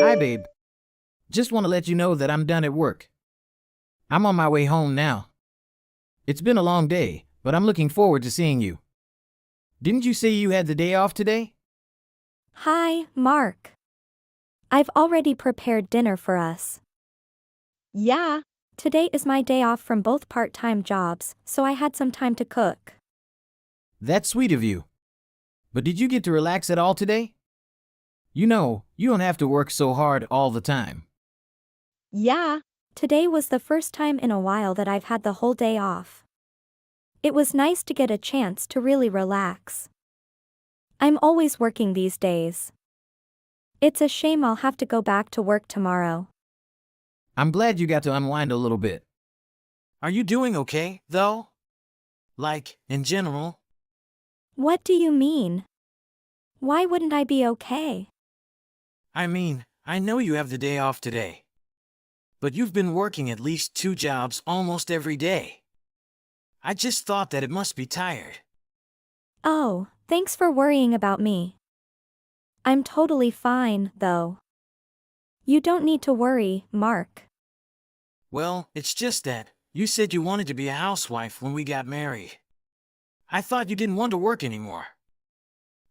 Hi, babe. Just want to let you know that I'm done at work. I'm on my way home now. It's been a long day, but I'm looking forward to seeing you. Didn't you say you had the day off today? Hi, Mark. I've already prepared dinner for us. Yeah, Today is my day off from both part-time jobs, so I had some time to cook. That's sweet of you. But did you get to relax at all today? You know, you don't have to work so hard all the time. yeah, Today was the first time in a while that I've had the whole day off. It was nice to get a chance to really relax. I'm always working these days. It's a shame I'll have to go back to work tomorrow. I'm glad you got to unwind a little bit. Are you doing okay, though? Like, in general? What do you mean? Why wouldn't I be okay? I mean, I know you have the day off today. But you've been working at least 2 jobs almost every day. I just thought that it must be tired. Oh, thanks for worrying about me. I'm totally fine, though. You don't need to worry, Mark. Well, it's just that you said you wanted to be a housewife when we got married. I thought you didn't want to work anymore.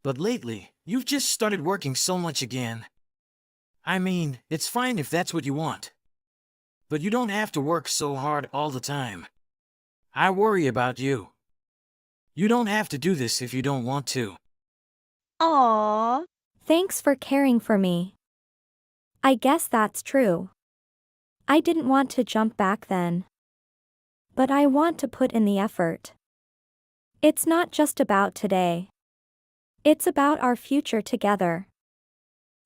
But lately, you've just started working so much again. I mean, it's fine if that's what you want. But you don't have to work so hard all the time. I worry about you. You don't have to do this if you don't want to. aw, Thanks for caring for me. I guess that's true. I didn't want to jump back then. But I want to put in the effort. It's not just about today. It's about our future together.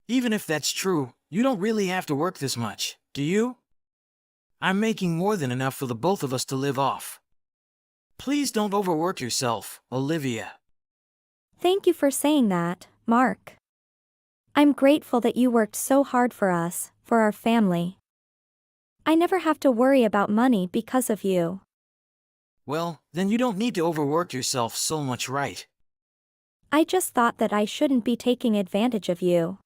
Even if that's true, you don't really have to work this much, do you? I'm making more than enough for the both of us to live off. Please don't overwork yourself, Olivia. Thank you for saying that, Mark. I'm grateful that you worked so hard for us, for our family. I never have to worry about money because of you. Well, then you don't need to overwork yourself so much, right? I just thought that I shouldn't be taking advantage of you.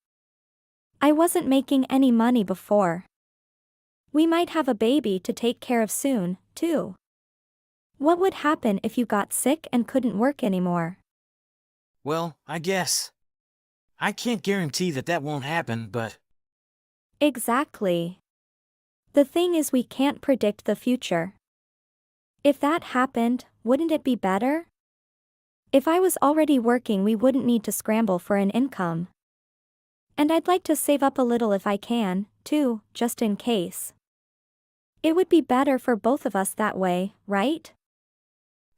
I wasn't making any money before. We might have a baby to take care of soon, too. What would happen if you got sick and couldn't work anymore? Well, I guess. I can't guarantee that that won't happen, but Exactly. The thing is, we can't predict the future. If that happened, wouldn't it be better? If I was already working, we wouldn't need to scramble for an income. And I'd like to save up a little if I can, too, just in case. It would be better for both of us that way, right?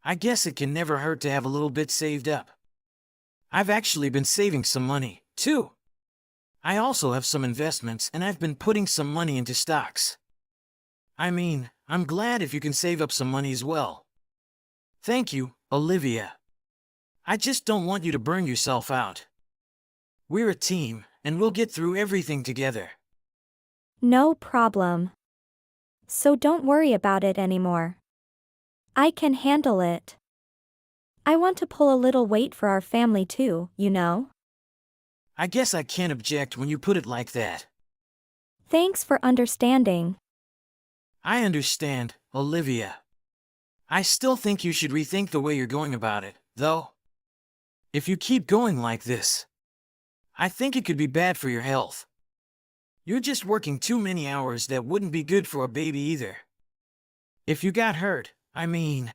I guess it can never hurt to have a little bit saved up. I've actually been saving some money, too. I also have some investments and I've been putting some money into stocks. I mean, I'm glad if you can save up some money as well. Thank you, Olivia. I just don't want you to burn yourself out. We're a team, and we'll get through everything together. No problem. So don't worry about it anymore. I can handle it. I want to pull a little weight for our family too, you know? I guess I can't object when you put it like that. Thanks for understanding. I understand, Olivia. I still think you should rethink the way you're going about it, though. If you keep going like this, I think it could be bad for your health. You're just working too many hours that wouldn't be good for a baby either. If you got hurt, I mean,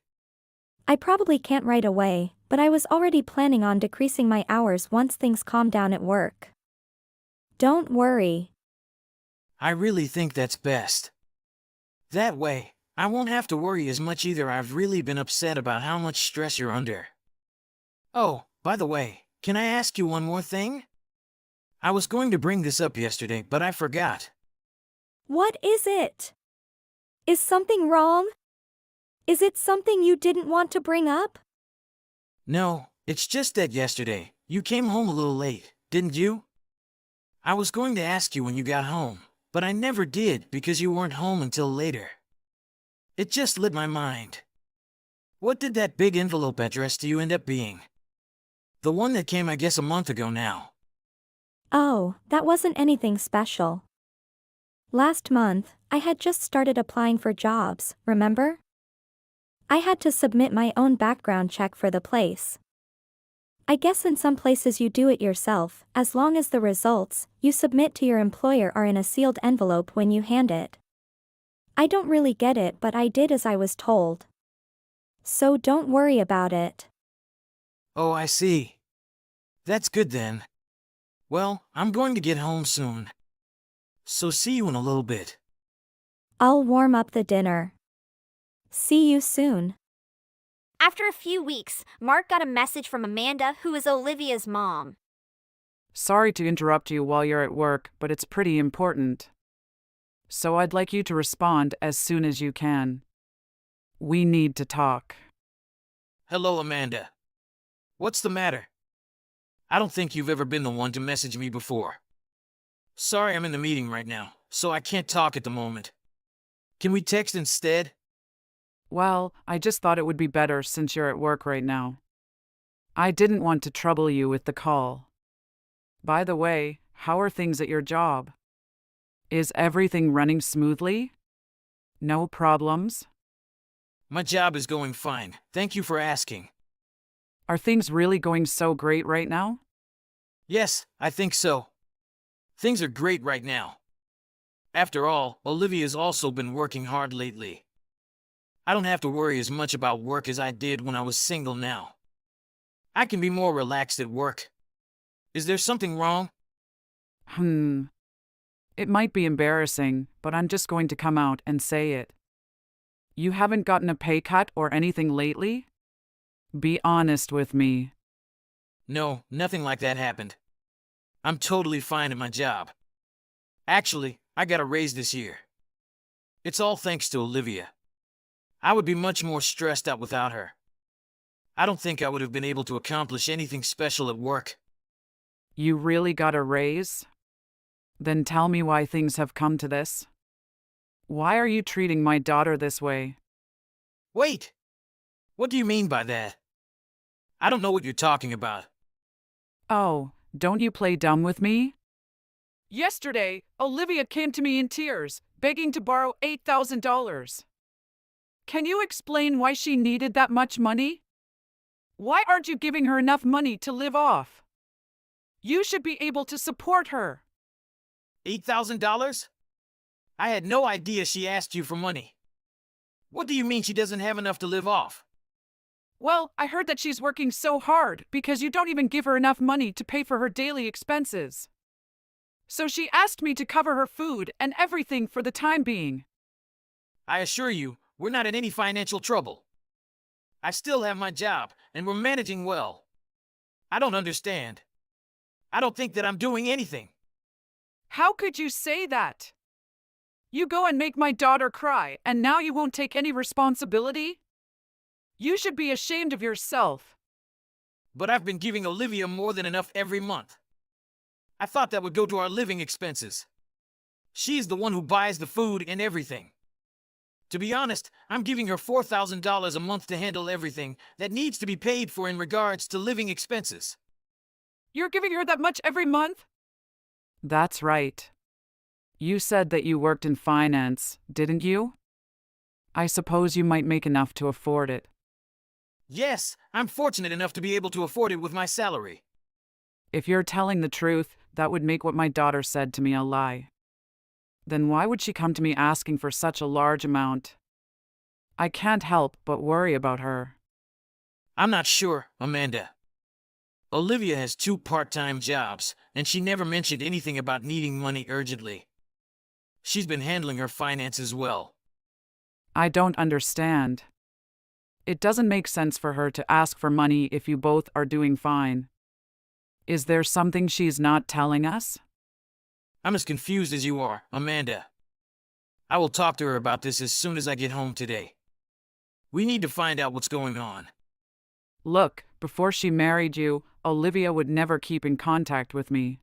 I probably can't right away, but I was already planning on decreasing my hours once things calm down at work. Don't worry. I really think that's best. That way, I won't have to worry as much either. I've really been upset about how much stress you're under. Oh, by the way, can I ask you one more thing? I was going to bring this up yesterday, but I forgot. What is it? Is something wrong? Is it something you didn't want to bring up? No, it's just that yesterday, you came home a little late, didn't you? I was going to ask you when you got home, but I never did because you weren't home until later. It just lit my mind. What did that big envelope address to you end up being? The one that came, I guess, a month ago now. Oh, that wasn't anything special. Last month, I had just started applying for jobs, remember? I had to submit my own background check for the place. I guess in some places you do it yourself, as long as the results you submit to your employer are in a sealed envelope when you hand it. I don't really get it, but I did as I was told. So don't worry about it. Oh, I see. That's good then. Well, I'm going to get home soon. So see you in a little bit. I'll warm up the dinner. See you soon. After a few weeks, Mark got a message from Amanda, who is Olivia's mom. Sorry to interrupt you while you're at work, but it's pretty important. So I'd like you to respond as soon as you can. We need to talk. Hello, Amanda. What's the matter? I don't think you've ever been the one to message me before. Sorry, I'm in the meeting right now, so I can't talk at the moment. Can we text instead? Well, I just thought it would be better since you're at work right now. I didn't want to trouble you with the call. By the way, how are things at your job? Is everything running smoothly? No problems? My job is going fine. Thank you for asking. Are things really going so great right now? Yes, I think so. Things are great right now. After all, Olivia's also been working hard lately. I don't have to worry as much about work as I did when I was single now. I can be more relaxed at work. Is there something wrong? It might be embarrassing, but I'm just going to come out and say it. You haven't gotten a pay cut or anything lately? Be honest with me. No, nothing like that happened. I'm totally fine at my job. Actually, I got a raise this year. It's all thanks to Olivia. I would be much more stressed out without her. I don't think I would have been able to accomplish anything special at work. You really got a raise? Then tell me why things have come to this. Why are you treating my daughter this way? Wait! What do you mean by that? I don't know what you're talking about. Oh, don't you play dumb with me? Yesterday, Olivia came to me in tears, begging to borrow $8,000. Can you explain why she needed that much money? Why aren't you giving her enough money to live off? You should be able to support her. $8,000? I had no idea she asked you for money. What do you mean she doesn't have enough to live off? Well, I heard that she's working so hard because you don't even give her enough money to pay for her daily expenses. So she asked me to cover her food and everything for the time being. I assure you, we're not in any financial trouble. I still have my job, and we're managing well. I don't understand. I don't think that I'm doing anything. How could you say that? You go and make my daughter cry, and now you won't take any responsibility? You should be ashamed of yourself. But I've been giving Olivia more than enough every month. I thought that would go to our living expenses. She's the one who buys the food and everything. To be honest, I'm giving her $4,000 a month to handle everything that needs to be paid for in regards to living expenses. You're giving her that much every month? That's right. You said that you worked in finance, didn't you? I suppose you might make enough to afford it. Yes, I'm fortunate enough to be able to afford it with my salary. If you're telling the truth, that would make what my daughter said to me a lie. Then why would she come to me asking for such a large amount? I can't help but worry about her. I'm not sure, Amanda. Olivia has 2 part-time jobs, and she never mentioned anything about needing money urgently. She's been handling her finances well. I don't understand. It doesn't make sense for her to ask for money if you both are doing fine. Is there something she's not telling us? I'm as confused as you are, Amanda. I will talk to her about this as soon as I get home today. We need to find out what's going on. Look, before she married you, Olivia would never keep in contact with me.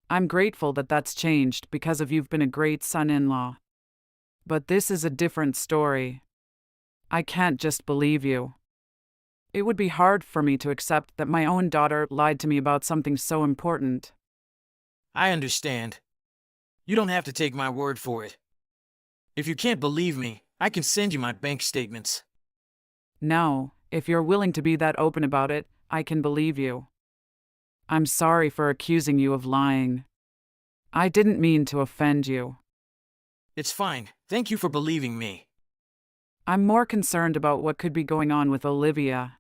I'm grateful that that's changed because of you've been a great son-in-law. But this is a different story. I can't just believe you. It would be hard for me to accept that my own daughter lied to me about something so important. I understand. You don't have to take my word for it. If you can't believe me, I can send you my bank statements. No, if you're willing to be that open about it, I can believe you. I'm sorry for accusing you of lying. I didn't mean to offend you. It's fine. Thank you for believing me. I'm more concerned about what could be going on with Olivia.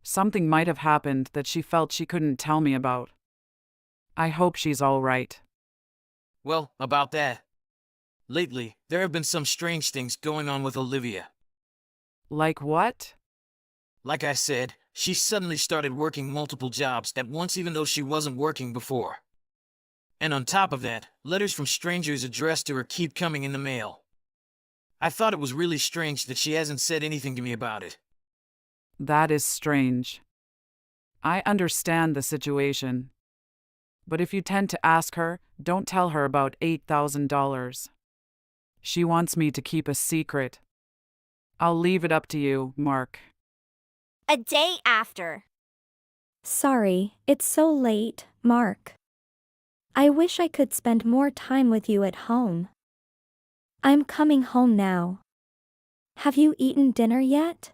Something might have happened that she felt she couldn't tell me about. I hope she's all right. Well, about that. Lately, there have been some strange things going on with Olivia. Like what? Like I said, she suddenly started working multiple jobs at once even though she wasn't working before. And on top of that, letters from strangers addressed to her keep coming in the mail. I thought it was really strange that she hasn't said anything to me about it. That is strange. I understand the situation. But if you tend to ask her, don't tell her about $8,000. She wants me to keep a secret. I'll leave it up to you, Mark. A day after. Sorry, it's so late, Mark. I wish I could spend more time with you at home. I'm coming home now. Have you eaten dinner yet?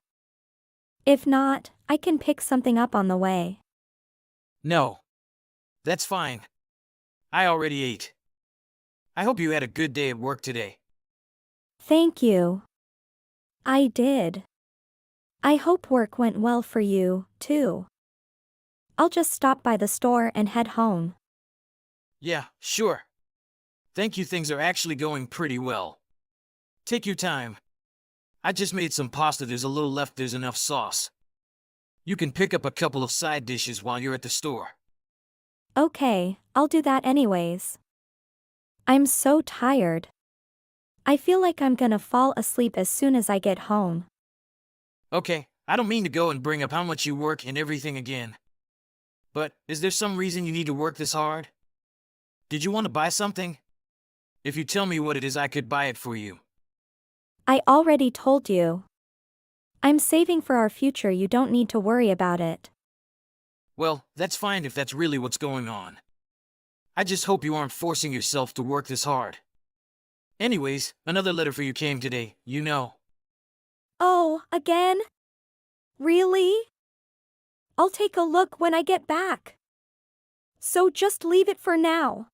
If not, I can pick something up on the way. No. That's fine. I already ate. I hope you had a good day at work today. Thank you. I did. I hope work went well for you, too. I'll just stop by the store and head home. Yeah, sure. Thank you, things are actually going pretty well. Take your time. I just made some pasta, there's a little left, there's enough sauce. You can pick up a couple of side dishes while you're at the store. Okay, I'll do that anyways. I'm so tired. I feel like I'm gonna fall asleep as soon as I get home. Okay, I don't mean to go and bring up how much you work and everything again. But is there some reason you need to work this hard? Did you want to buy something? If you tell me what it is, I could buy it for you. I already told you. I'm saving for our future, you don't need to worry about it. Well, that's fine if that's really what's going on. I just hope you aren't forcing yourself to work this hard. Anyways, another letter for you came today, you know. Oh, again? Really? I'll take a look when I get back. So just leave it for now.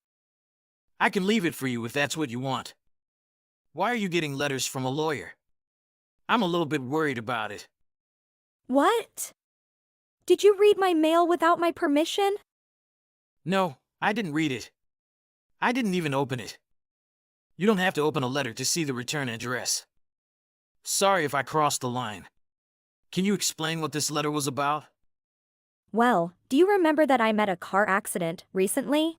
I can leave it for you if that's what you want. Why are you getting letters from a lawyer? I'm a little bit worried about it. What? Did you read my mail without my permission? No, I didn't read it. I didn't even open it. You don't have to open a letter to see the return address. Sorry if I crossed the line. Can you explain what this letter was about? Well, do you remember that I met a car accident recently?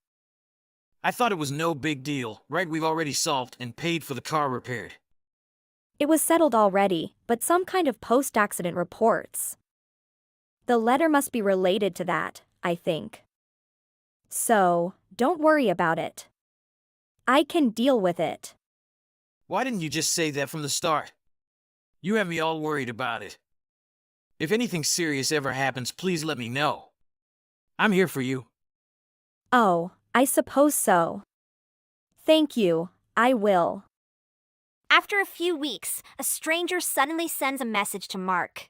I thought it was no big deal, right? We've already solved and paid for the car repaired. It was settled already, but some kind of post-accident reports. The letter must be related to that, I think. So, don't worry about it. I can deal with it. Why didn't you just say that from the start? You have me all worried about it. If anything serious ever happens, please let me know. I'm here for you. Oh, I suppose so. Thank you, I will. After a few weeks, a stranger suddenly sends a message to Mark.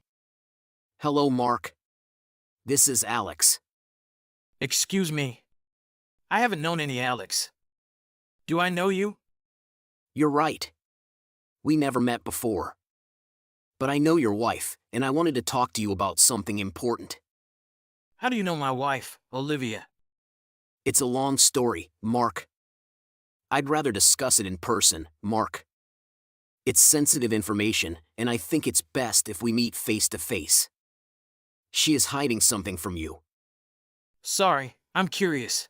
Hello, Mark. This is Alex. Excuse me. I haven't known any Alex. Do I know you? You're right. We never met before. But I know your wife, and I wanted to talk to you about something important. How do you know my wife, Olivia? It's a long story, Mark. I'd rather discuss it in person, Mark. It's sensitive information, and I think it's best if we meet face to face. She is hiding something from you. Sorry, I'm curious.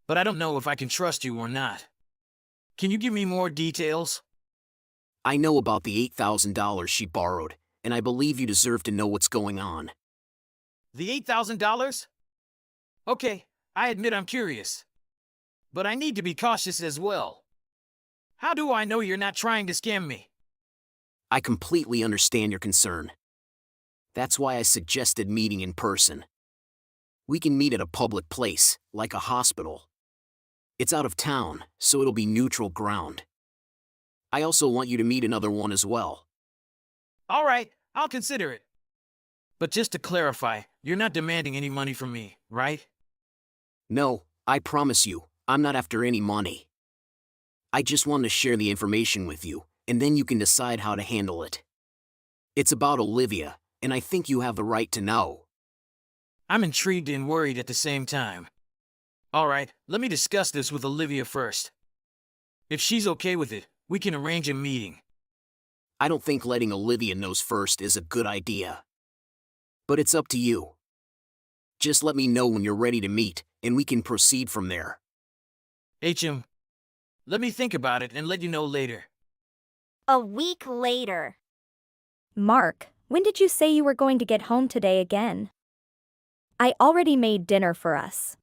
But I don't know if I can trust you or not. Can you give me more details? I know about the $8,000 she borrowed, and I believe you deserve to know what's going on. The $8,000? Okay, I admit I'm curious. But I need to be cautious as well. How do I know you're not trying to scam me? I completely understand your concern. That's why I suggested meeting in person. We can meet at a public place, like a hospital. It's out of town, so it'll be neutral ground. I also want you to meet another one as well. All right, I'll consider it. But just to clarify, you're not demanding any money from me, right? No, I promise you, I'm not after any money. I just want to share the information with you, and then you can decide how to handle it. It's about Olivia, and I think you have the right to know. I'm intrigued and worried at the same time. All right, let me discuss this with Olivia first. If she's okay with it, we can arrange a meeting. I don't think letting Olivia know first is a good idea. But it's up to you. Just let me know when you're ready to meet, and we can proceed from there. HM, let me think about it and let you know later. A week later. Mark, when did you say you were going to get home today again? I already made dinner for us.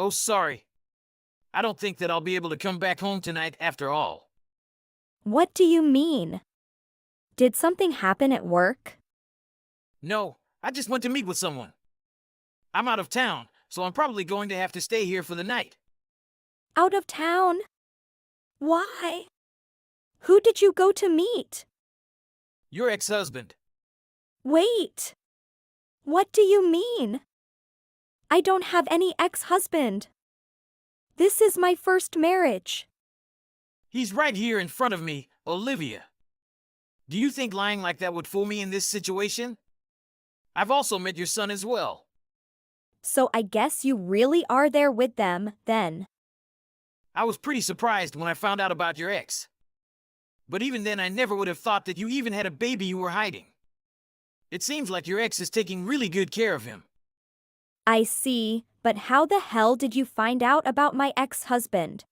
Oh, sorry. I don't think that I'll be able to come back home tonight after all. What do you mean? Did something happen at work? No, I just went to meet with someone. I'm out of town, so I'm probably going to have to stay here for the night. Out of town? Why? Who did you go to meet? Your ex-husband. Wait. What do you mean? I don't have any ex-husband. This is my first marriage. He's right here in front of me, Olivia. Do you think lying like that would fool me in this situation? I've also met your son as well. So I guess you really are there with them, then. I was pretty surprised when I found out about your ex. But even then, I never would have thought that you even had a baby you were hiding. It seems like your ex is taking really good care of him. I see, but how the hell did you find out about my ex-husband?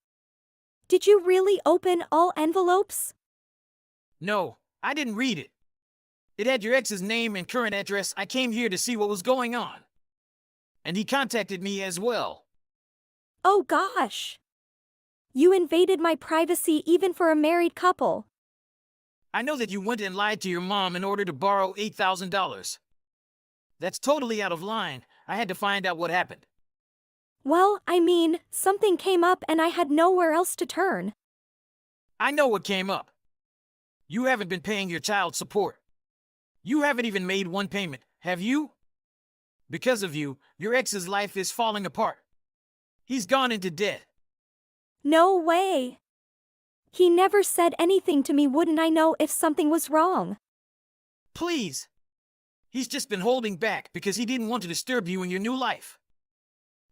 Did you really open all envelopes? No, I didn't read it. It had your ex's name and current address. I came here to see what was going on. And he contacted me as well. Oh gosh. You invaded my privacy even for a married couple. I know that you went and lied to your mom in order to borrow $8,000. That's totally out of line. I had to find out what happened. Well, I mean, something came up and I had nowhere else to turn. I know what came up. You haven't been paying your child support. You haven't even made one payment, have you? Because of you, your ex's life is falling apart. He's gone into debt. No way. He never said anything to me. Wouldn't I know if something was wrong? Please. He's just been holding back because he didn't want to disturb you in your new life.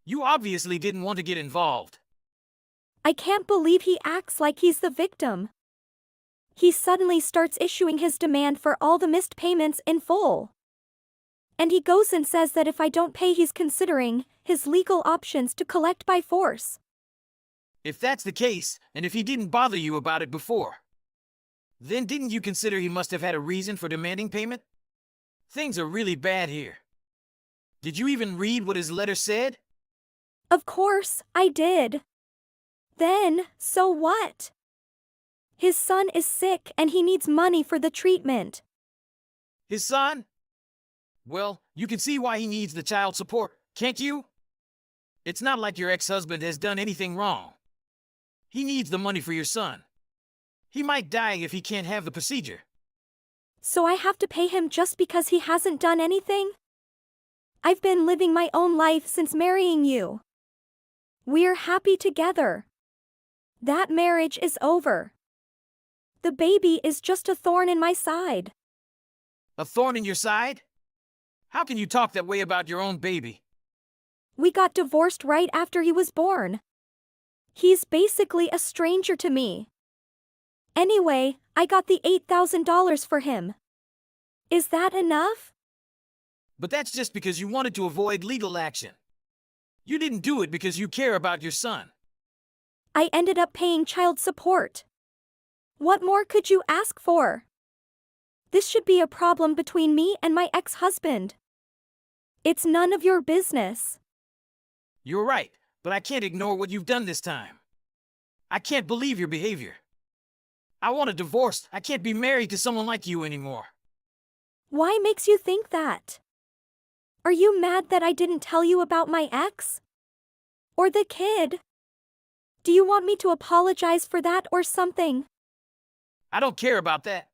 You obviously didn't want to get involved. I can't believe he acts like he's the victim. He suddenly starts issuing his demand for all the missed payments in full. And he goes and says that if I don't pay, he's considering his legal options to collect by force. If that's the case, and if he didn't bother you about it before, then didn't you consider he must have had a reason for demanding payment? Things are really bad here. Did you even read what his letter said? Of course, I did. Then, so what? His son is sick and he needs money for the treatment. His son? Well, you can see why he needs the child support, can't you? It's not like your ex-husband has done anything wrong. He needs the money for your son. He might die if he can't have the procedure. So I have to pay him just because he hasn't done anything? I've been living my own life since marrying you. We're happy together. That marriage is over. The baby is just a thorn in my side. A thorn in your side? How can you talk that way about your own baby? We got divorced right after he was born. He's basically a stranger to me. Anyway, I got the $8,000 for him. Is that enough? But that's just because you wanted to avoid legal action. You didn't do it because you care about your son. I ended up paying child support. What more could you ask for? This should be a problem between me and my ex-husband. It's none of your business. You're right, but I can't ignore what you've done this time. I can't believe your behavior. I want a divorce. I can't be married to someone like you anymore. Why makes you think that? Are you mad that I didn't tell you about my ex? Or the kid? Do you want me to apologize for that or something? I don't care about that.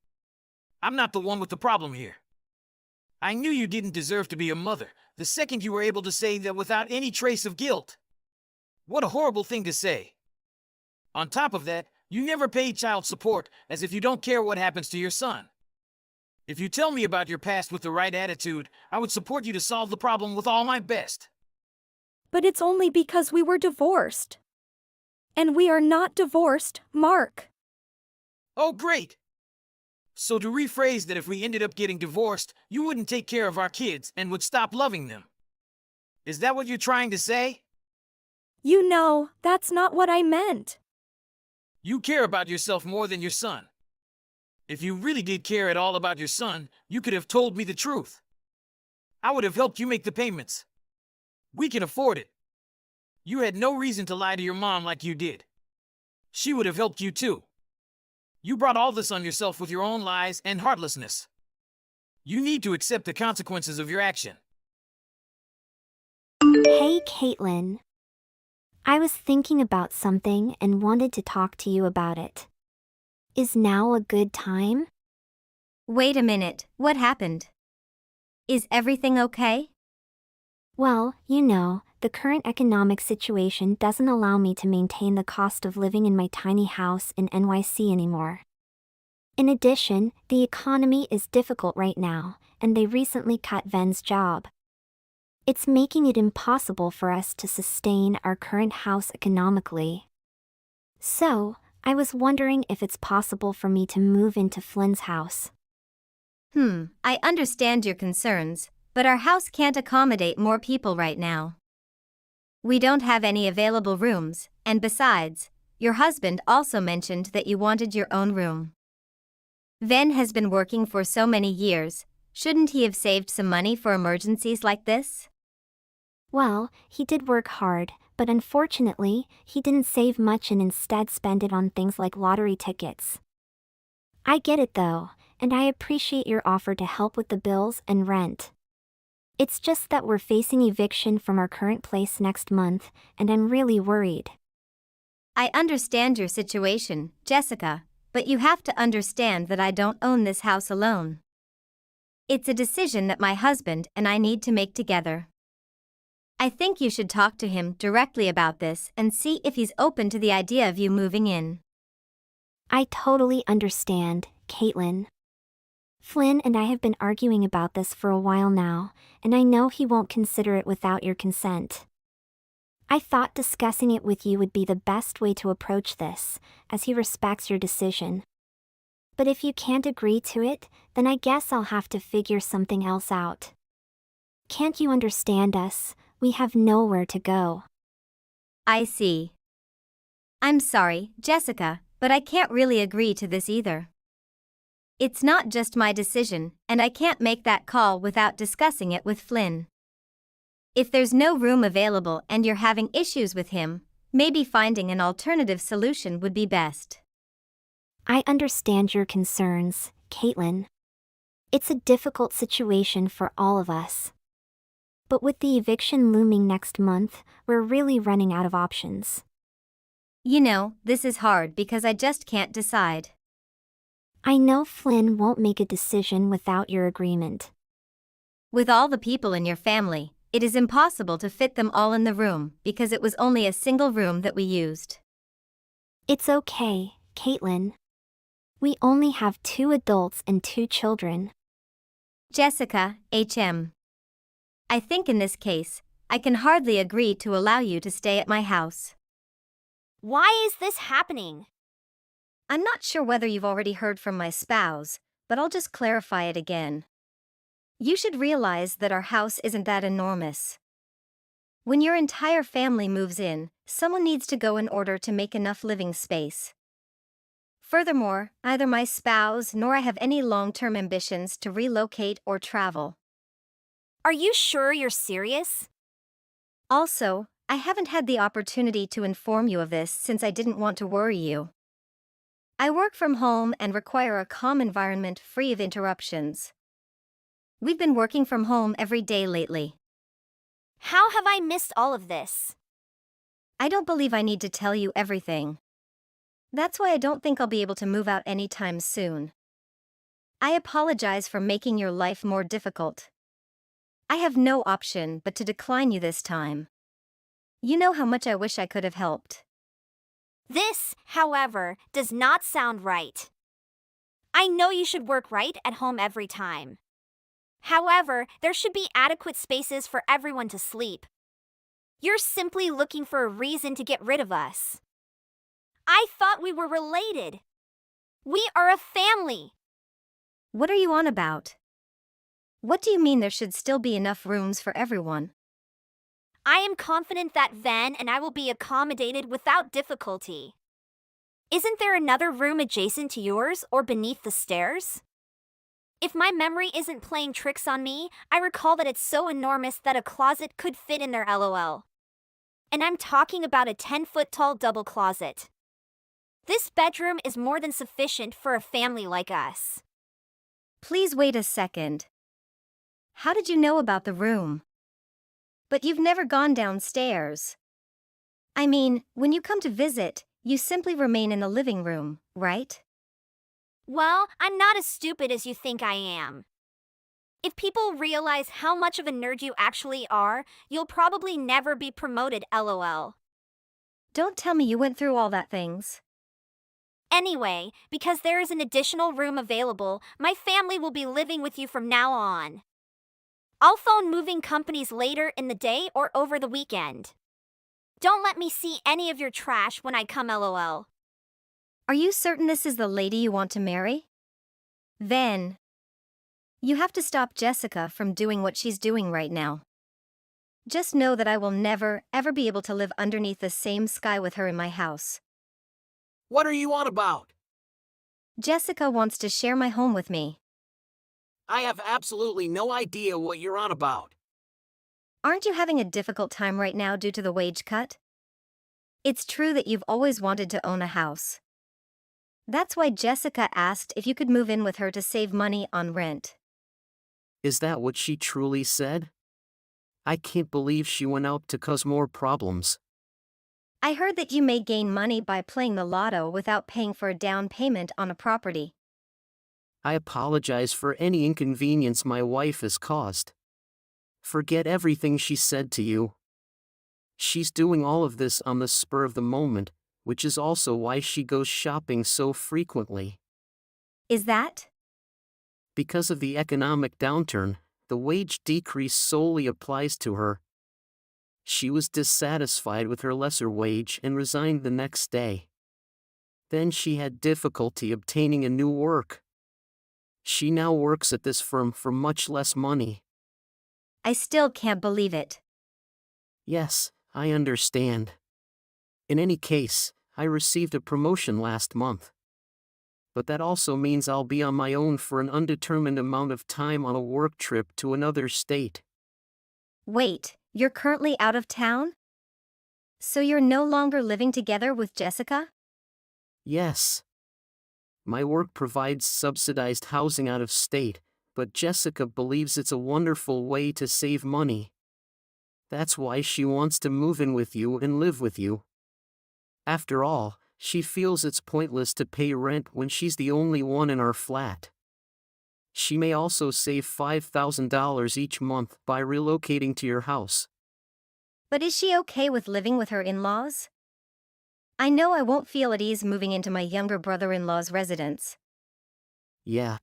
I'm not the one with the problem here. I knew you didn't deserve to be a mother the second you were able to say that without any trace of guilt. What a horrible thing to say. On top of that, you never paid child support, as if you don't care what happens to your son. If you tell me about your past with the right attitude, I would support you to solve the problem with all my best. But it's only because we were divorced. And we are not divorced, Mark. Oh, great! So to rephrase that, if we ended up getting divorced, you wouldn't take care of our kids and would stop loving them. Is that what you're trying to say? You know, that's not what I meant. You care about yourself more than your son. If you really did care at all about your son, you could have told me the truth. I would have helped you make the payments. We can afford it. You had no reason to lie to your mom like you did. She would have helped you too. You brought all this on yourself with your own lies and heartlessness. You need to accept the consequences of your action. Hey, Caitlin. I was thinking about something and wanted to talk to you about it. Is now a good time? Wait a minute, what happened? Is everything okay? Well, you know, the current economic situation doesn't allow me to maintain the cost of living in my tiny house in NYC anymore. In addition, the economy is difficult right now, and they recently cut Ven's job. It's making it impossible for us to sustain our current house economically. So, I was wondering if it's possible for me to move into Flynn's house. I understand your concerns, but our house can't accommodate more people right now. We don't have any available rooms, and besides, your husband also mentioned that you wanted your own room. Ven has been working for so many years, shouldn't he have saved some money for emergencies like this? Well, he did work hard, but unfortunately, he didn't save much and instead spent it on things like lottery tickets. I get it though, and I appreciate your offer to help with the bills and rent. It's just that we're facing eviction from our current place next month, and I'm really worried. I understand your situation, Jessica, but you have to understand that I don't own this house alone. It's a decision that my husband and I need to make together. I think you should talk to him directly about this and see if he's open to the idea of you moving in. I totally understand, Caitlin. Flynn and I have been arguing about this for a while now, and I know he won't consider it without your consent. I thought discussing it with you would be the best way to approach this, as he respects your decision. But if you can't agree to it, then I guess I'll have to figure something else out. Can't you understand us? We have nowhere to go. I see. I'm sorry, Jessica, but I can't really agree to this either. It's not just my decision, and I can't make that call without discussing it with Flynn. If there's no room available and you're having issues with him, maybe finding an alternative solution would be best. I understand your concerns, Caitlin. It's a difficult situation for all of us. But with the eviction looming next month, we're really running out of options. You know, this is hard because I just can't decide. I know Flynn won't make a decision without your agreement. With all the people in your family, it is impossible to fit them all in the room because it was only a single room that we used. It's okay, Caitlin. We only have 2 adults and 2 children. Jessica, HM. I think in this case, I can hardly agree to allow you to stay at my house. Why is this happening? I'm not sure whether you've already heard from my spouse, but I'll just clarify it again. You should realize that our house isn't that enormous. When your entire family moves in, someone needs to go in order to make enough living space. Furthermore, neither my spouse nor I have any long-term ambitions to relocate or travel. Are you sure you're serious? Also, I haven't had the opportunity to inform you of this since I didn't want to worry you. I work from home and require a calm environment free of interruptions. We've been working from home every day lately. How have I missed all of this? I don't believe I need to tell you everything. That's why I don't think I'll be able to move out anytime soon. I apologize for making your life more difficult. I have no option but to decline you this time. You know how much I wish I could have helped. This, however, does not sound right. I know you should work right at home every time. However, there should be adequate spaces for everyone to sleep. You're simply looking for a reason to get rid of us. I thought we were related. We are a family. What are you on about? What do you mean there should still be enough rooms for everyone? I am confident that Van and I will be accommodated without difficulty. Isn't there another room adjacent to yours or beneath the stairs? If my memory isn't playing tricks on me, I recall that it's so enormous that a closet could fit in there, lol. And I'm talking about a 10-foot tall double closet. This bedroom is more than sufficient for a family like us. Please wait a second. How did you know about the room? But you've never gone downstairs. I mean, when you come to visit, you simply remain in the living room, right? Well, I'm not as stupid as you think I am. If people realize how much of a nerd you actually are, you'll probably never be promoted, lol. Don't tell me you went through all that things. Anyway, because there is an additional room available, my family will be living with you from now on. I'll phone moving companies later in the day or over the weekend. Don't let me see any of your trash when I come, lol. Are you certain this is the lady you want to marry? Then, you have to stop Jessica from doing what she's doing right now. Just know that I will never, ever be able to live underneath the same sky with her in my house. What are you on about? Jessica wants to share my home with me. I have absolutely no idea what you're on about. Aren't you having a difficult time right now due to the wage cut? It's true that you've always wanted to own a house. That's why Jessica asked if you could move in with her to save money on rent. Is that what she truly said? I can't believe she went out to cause more problems. I heard that you may gain money by playing the lotto without paying for a down payment on a property. I apologize for any inconvenience my wife has caused. Forget everything she said to you. She's doing all of this on the spur of the moment, which is also why she goes shopping so frequently. Is that? Because of the economic downturn, the wage decrease solely applies to her. She was dissatisfied with her lesser wage and resigned the next day. Then she had difficulty obtaining a new work. She now works at this firm for much less money. I still can't believe it. Yes, I understand. In any case, I received a promotion last month. But that also means I'll be on my own for an undetermined amount of time on a work trip to another state. Wait, you're currently out of town? So you're no longer living together with Jessica? Yes. My work provides subsidized housing out of state, but Jessica believes it's a wonderful way to save money. That's why she wants to move in with you and live with you. After all, she feels it's pointless to pay rent when she's the only one in our flat. She may also save $5,000 each month by relocating to your house. But is she okay with living with her in-laws? I know I won't feel at ease moving into my younger brother-in-law's residence. Yeah.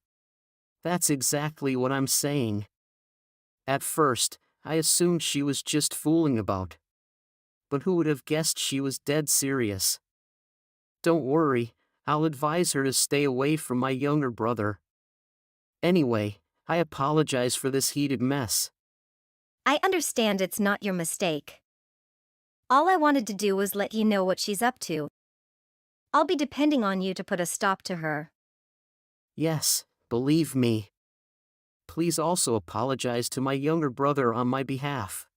That's exactly what I'm saying. At first, I assumed she was just fooling about. But who would have guessed she was dead serious? Don't worry, I'll advise her to stay away from my younger brother. Anyway, I apologize for this heated mess. I understand it's not your mistake. All I wanted to do was let you know what she's up to. I'll be depending on you to put a stop to her. Yes, believe me. Please also apologize to my younger brother on my behalf.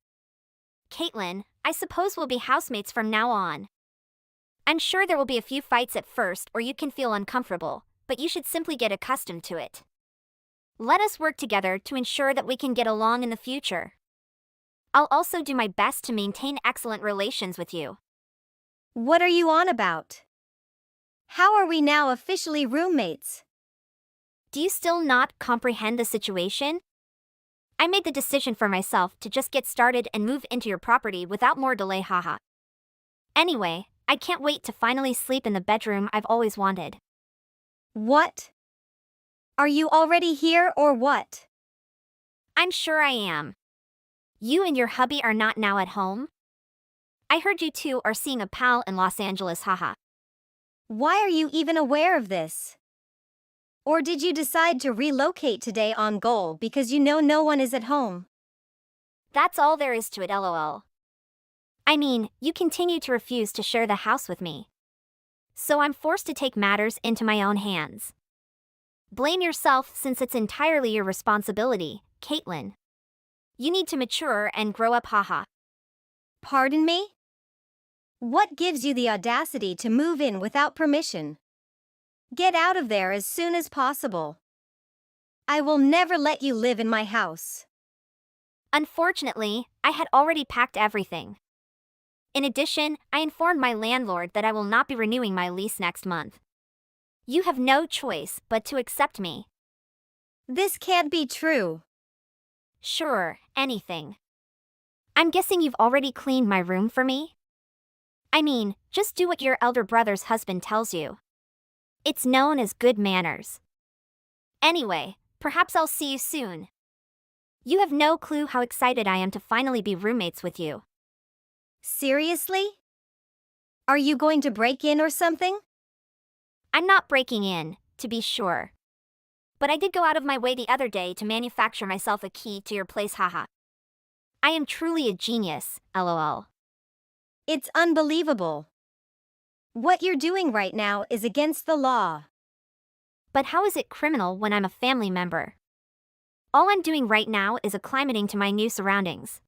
Caitlin, I suppose we'll be housemates from now on. I'm sure there will be a few fights at first or you can feel uncomfortable, but you should simply get accustomed to it. Let us work together to ensure that we can get along in the future. I'll also do my best to maintain excellent relations with you. What are you on about? How are we now officially roommates? Do you still not comprehend the situation? I made the decision for myself to just get started and move into your property without more delay, haha. Anyway, I can't wait to finally sleep in the bedroom I've always wanted. What? Are you already here or what? I'm sure I am. You and your hubby are not now at home? I heard you two are seeing a pal in Los Angeles, haha. Why are you even aware of this? Or did you decide to relocate today on goal because you know no one is at home? That's all there is to it, lol. I mean, you continue to refuse to share the house with me. So I'm forced to take matters into my own hands. Blame yourself since it's entirely your responsibility, Caitlin. You need to mature and grow up, haha. Pardon me? What gives you the audacity to move in without permission? Get out of there as soon as possible. I will never let you live in my house. Unfortunately, I had already packed everything. In addition, I informed my landlord that I will not be renewing my lease next month. You have no choice but to accept me. This can't be true. Sure, anything. I'm guessing you've already cleaned my room for me? I mean, just do what your elder brother's husband tells you. It's known as good manners. Anyway, perhaps I'll see you soon. You have no clue how excited I am to finally be roommates with you. Seriously? Are you going to break in or something? I'm not breaking in, to be sure. But I did go out of my way the other day to manufacture myself a key to your place, haha. I am truly a genius, lol. It's unbelievable. What you're doing right now is against the law. But how is it criminal when I'm a family member? All I'm doing right now is acclimating to my new surroundings.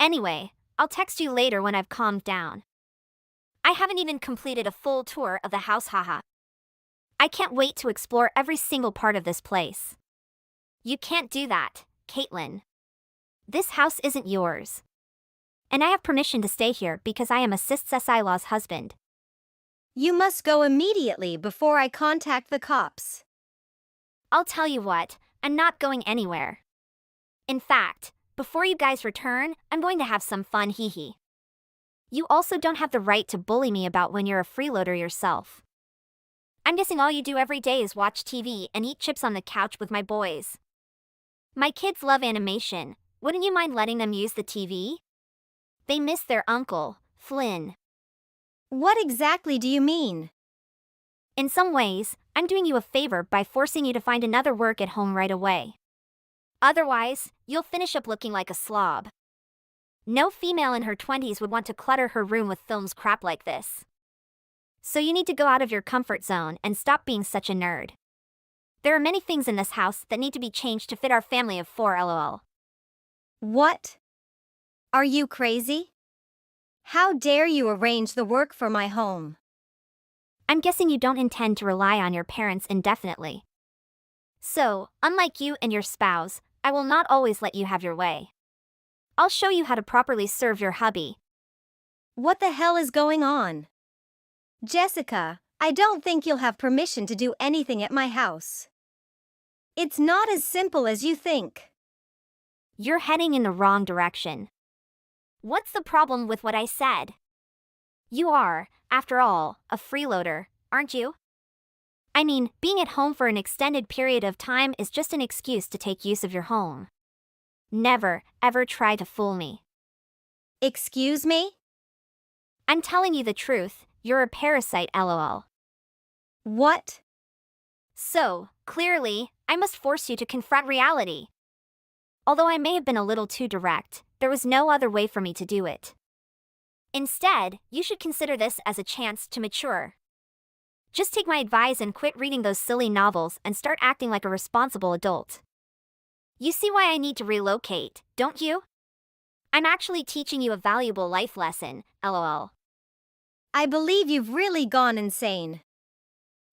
Anyway, I'll text you later when I've calmed down. I haven't even completed a full tour of the house, haha. I can't wait to explore every single part of this place. You can't do that, Caitlin. This house isn't yours. And I have permission to stay here because I am Assist Cecilia's husband. You must go immediately before I contact the cops. I'll tell you what, I'm not going anywhere. In fact, before you guys return, I'm going to have some fun, hee hee. You also don't have the right to bully me about when you're a freeloader yourself. I'm guessing all you do every day is watch TV and eat chips on the couch with my boys. My kids love animation. Wouldn't you mind letting them use the TV? They miss their uncle, Flynn. What exactly do you mean? In some ways, I'm doing you a favor by forcing you to find another work at home right away. Otherwise, you'll finish up looking like a slob. No female in her 20s would want to clutter her room with films crap like this. So you need to go out of your comfort zone and stop being such a nerd. There are many things in this house that need to be changed to fit our family of 4, lol. What? Are you crazy? How dare you arrange the work for my home? I'm guessing you don't intend to rely on your parents indefinitely. So, unlike you and your spouse, I will not always let you have your way. I'll show you how to properly serve your hubby. What the hell is going on? Jessica, I don't think you'll have permission to do anything at my house. It's not as simple as you think. You're heading in the wrong direction. What's the problem with what I said? You are, after all, a freeloader, aren't you? I mean, being at home for an extended period of time is just an excuse to take use of your home. Never, ever try to fool me. Excuse me? I'm telling you the truth, you're a parasite, lol. What? So, clearly, I must force you to confront reality. Although I may have been a little too direct, there was no other way for me to do it. Instead, you should consider this as a chance to mature. Just take my advice and quit reading those silly novels and start acting like a responsible adult. You see why I need to relocate, don't you? I'm actually teaching you a valuable life lesson, lol. I believe you've really gone insane.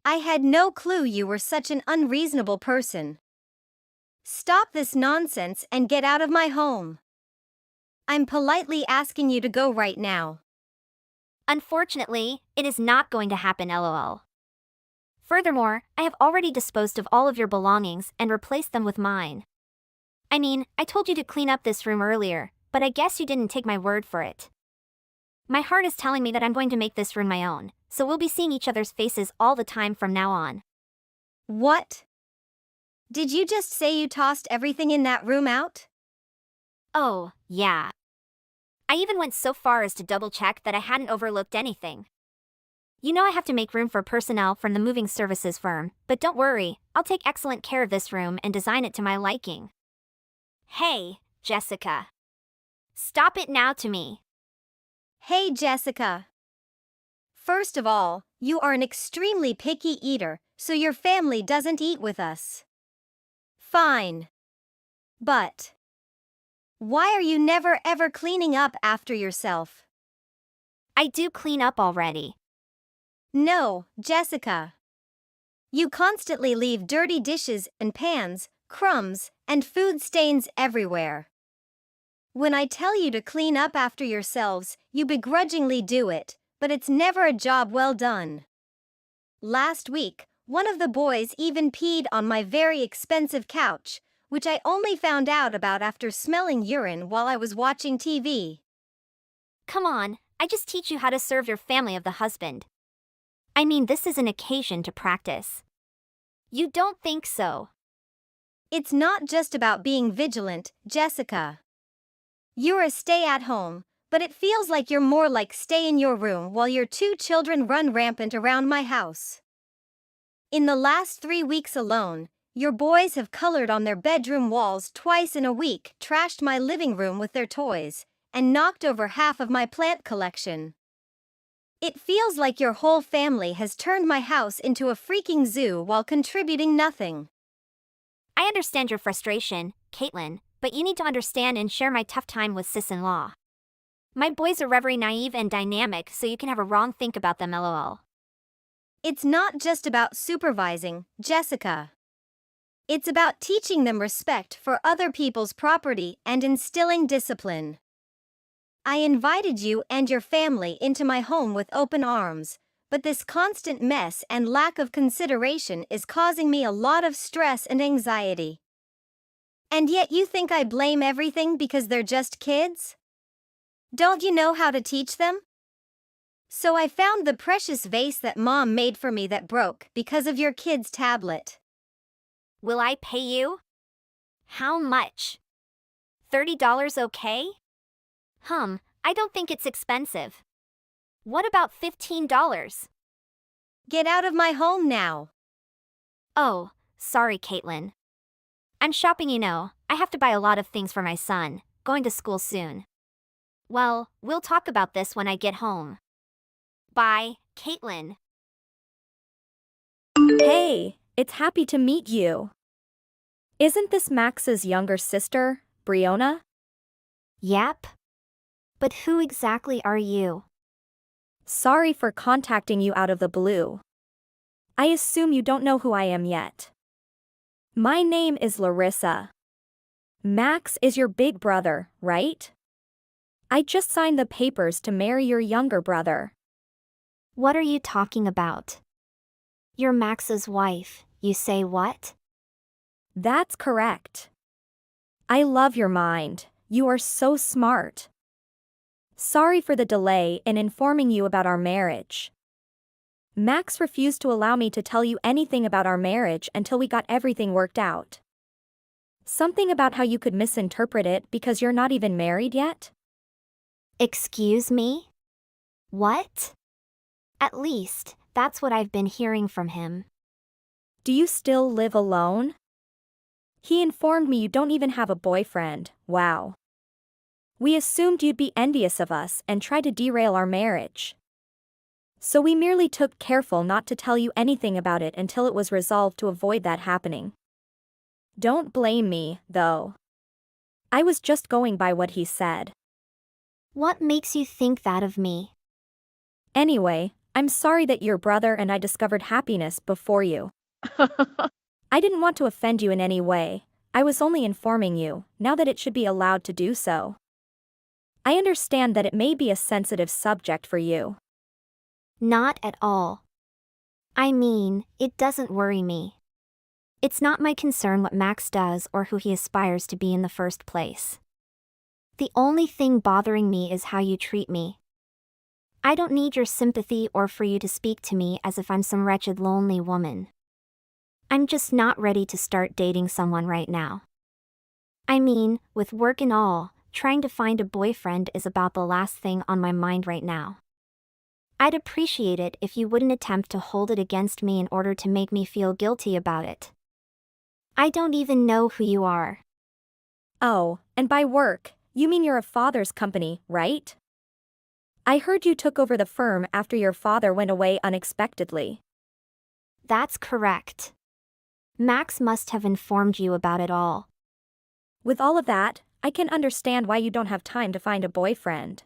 I had no clue you were such an unreasonable person. Stop this nonsense and get out of my home. I'm politely asking you to go right now. Unfortunately, it is not going to happen, lol. Furthermore, I have already disposed of all of your belongings and replaced them with mine. I mean, I told you to clean up this room earlier, but I guess you didn't take my word for it. My heart is telling me that I'm going to make this room my own, so we'll be seeing each other's faces all the time from now on. What? Did you just say you tossed everything in that room out? Oh, yeah. I even went so far as to double-check that I hadn't overlooked anything. You know I have to make room for personnel from the moving services firm, but don't worry, I'll take excellent care of this room and design it to my liking. Hey, Jessica. Stop it now to me. Hey, Jessica. First of all, you are an extremely picky eater, so your family doesn't eat with us. Fine. But why are you never ever cleaning up after yourself? I do clean up already. No, Jessica. You constantly leave dirty dishes and pans, crumbs, and food stains everywhere. When I tell you to clean up after yourselves, you begrudgingly do it, but it's never a job well done. Last week, one of the boys even peed on my very expensive couch, which I only found out about after smelling urine while I was watching TV. Come on, I just teach you how to serve your family of the husband. I mean, this is an occasion to practice. You don't think so? It's not just about being vigilant, Jessica. You're a stay-at-home, but it feels like you're more like stay in your room while your 2 children run rampant around my house. In the last 3 weeks alone, your boys have colored on their bedroom walls twice in a week, trashed my living room with their toys, and knocked over half of my plant collection. It feels like your whole family has turned my house into a freaking zoo while contributing nothing. I understand your frustration, Caitlin, but you need to understand and share my tough time with sis-in-law. My boys are very naive and dynamic, so you can have a wrong think about them, lol. It's not just about supervising, Jessica. It's about teaching them respect for other people's property and instilling discipline. I invited you and your family into my home with open arms, but this constant mess and lack of consideration is causing me a lot of stress and anxiety. And yet you think I blame everything because they're just kids? Don't you know how to teach them? So I found the precious vase that Mom made for me that broke because of your kid's tablet. Will I pay you? How much? $30 okay? I don't think it's expensive. What about $15? Get out of my home now. Oh, sorry, Caitlin. I'm shopping, you know. I have to buy a lot of things for my son, going to school soon. Well, we'll talk about this when I get home. Bye, Caitlin. Hey, it's happy to meet you. Isn't this Max's younger sister, Brionna? Yep. But who exactly are you? Sorry for contacting you out of the blue. I assume you don't know who I am yet. My name is Larissa. Max is your big brother, right? I just signed the papers to marry your younger brother. What are you talking about? You're Max's wife, you say what? That's correct. I love your mind, you are so smart. Sorry for the delay in informing you about our marriage. Max refused to allow me to tell you anything about our marriage until we got everything worked out. Something about how you could misinterpret it because you're not even married yet? Excuse me? What? At least, that's what I've been hearing from him. Do you still live alone? He informed me you don't even have a boyfriend, wow. We assumed you'd be envious of us and try to derail our marriage. So we merely took careful not to tell you anything about it until it was resolved to avoid that happening. Don't blame me, though. I was just going by what he said. What makes you think that of me? Anyway, I'm sorry that your brother and I discovered happiness before you. I didn't want to offend you in any way, I was only informing you, now that it should be allowed to do so. I understand that it may be a sensitive subject for you. Not at all. I mean, it doesn't worry me. It's not my concern what Max does or who he aspires to be in the first place. The only thing bothering me is how you treat me. I don't need your sympathy or for you to speak to me as if I'm some wretched lonely woman. I'm just not ready to start dating someone right now. I mean, with work and all, trying to find a boyfriend is about the last thing on my mind right now. I'd appreciate it if you wouldn't attempt to hold it against me in order to make me feel guilty about it. I don't even know who you are. Oh, and by work, you mean you're a father's company, right? I heard you took over the firm after your father went away unexpectedly. That's correct. Max must have informed you about it all. With all of that, I can understand why you don't have time to find a boyfriend.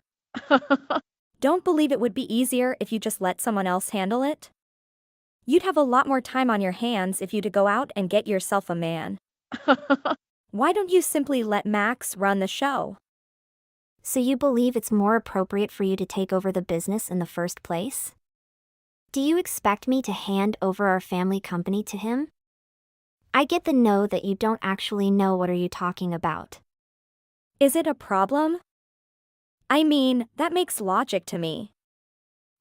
Don't believe it would be easier if you just let someone else handle it? You'd have a lot more time on your hands if you'd go out and get yourself a man. Why don't you simply let Max run the show? So you believe it's more appropriate for you to take over the business in the first place? Do you expect me to hand over our family company to him? I get the no that you don't actually know what are you talking about. Is it a problem? I mean, that makes logic to me.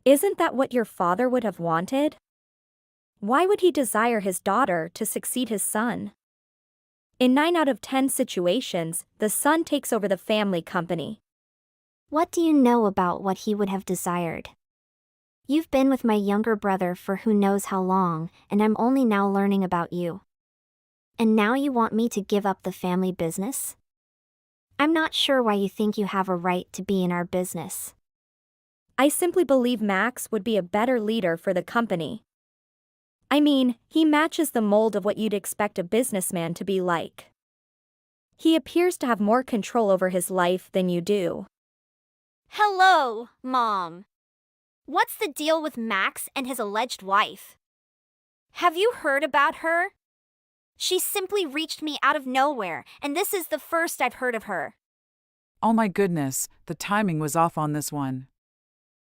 Isn't that what your father would have wanted? Why would he desire his daughter to succeed his son? In 9 out of 10 situations, the son takes over the family company. What do you know about what he would have desired? You've been with my younger brother for who knows how long, and I'm only now learning about you. And now you want me to give up the family business? I'm not sure why you think you have a right to be in our business. I simply believe Max would be a better leader for the company. I mean, he matches the mold of what you'd expect a businessman to be like. He appears to have more control over his life than you do. Hello, Mom. What's the deal with Max and his alleged wife? Have you heard about her? She simply reached me out of nowhere, and this is the first I've heard of her. Oh my goodness, the timing was off on this one.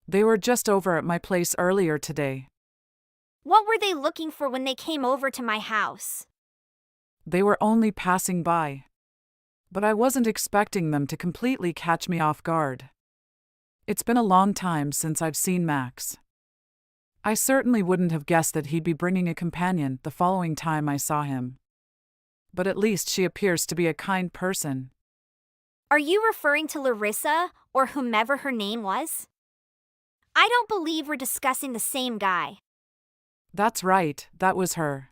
They were just over at my place earlier today. What were they looking for when they came over to my house? They were only passing by. But I wasn't expecting them to completely catch me off guard. It's been a long time since I've seen Max. I certainly wouldn't have guessed that he'd be bringing a companion the following time I saw him. But at least she appears to be a kind person. Are you referring to Larissa, or whomever her name was? I don't believe we're discussing the same guy. That's right, that was her.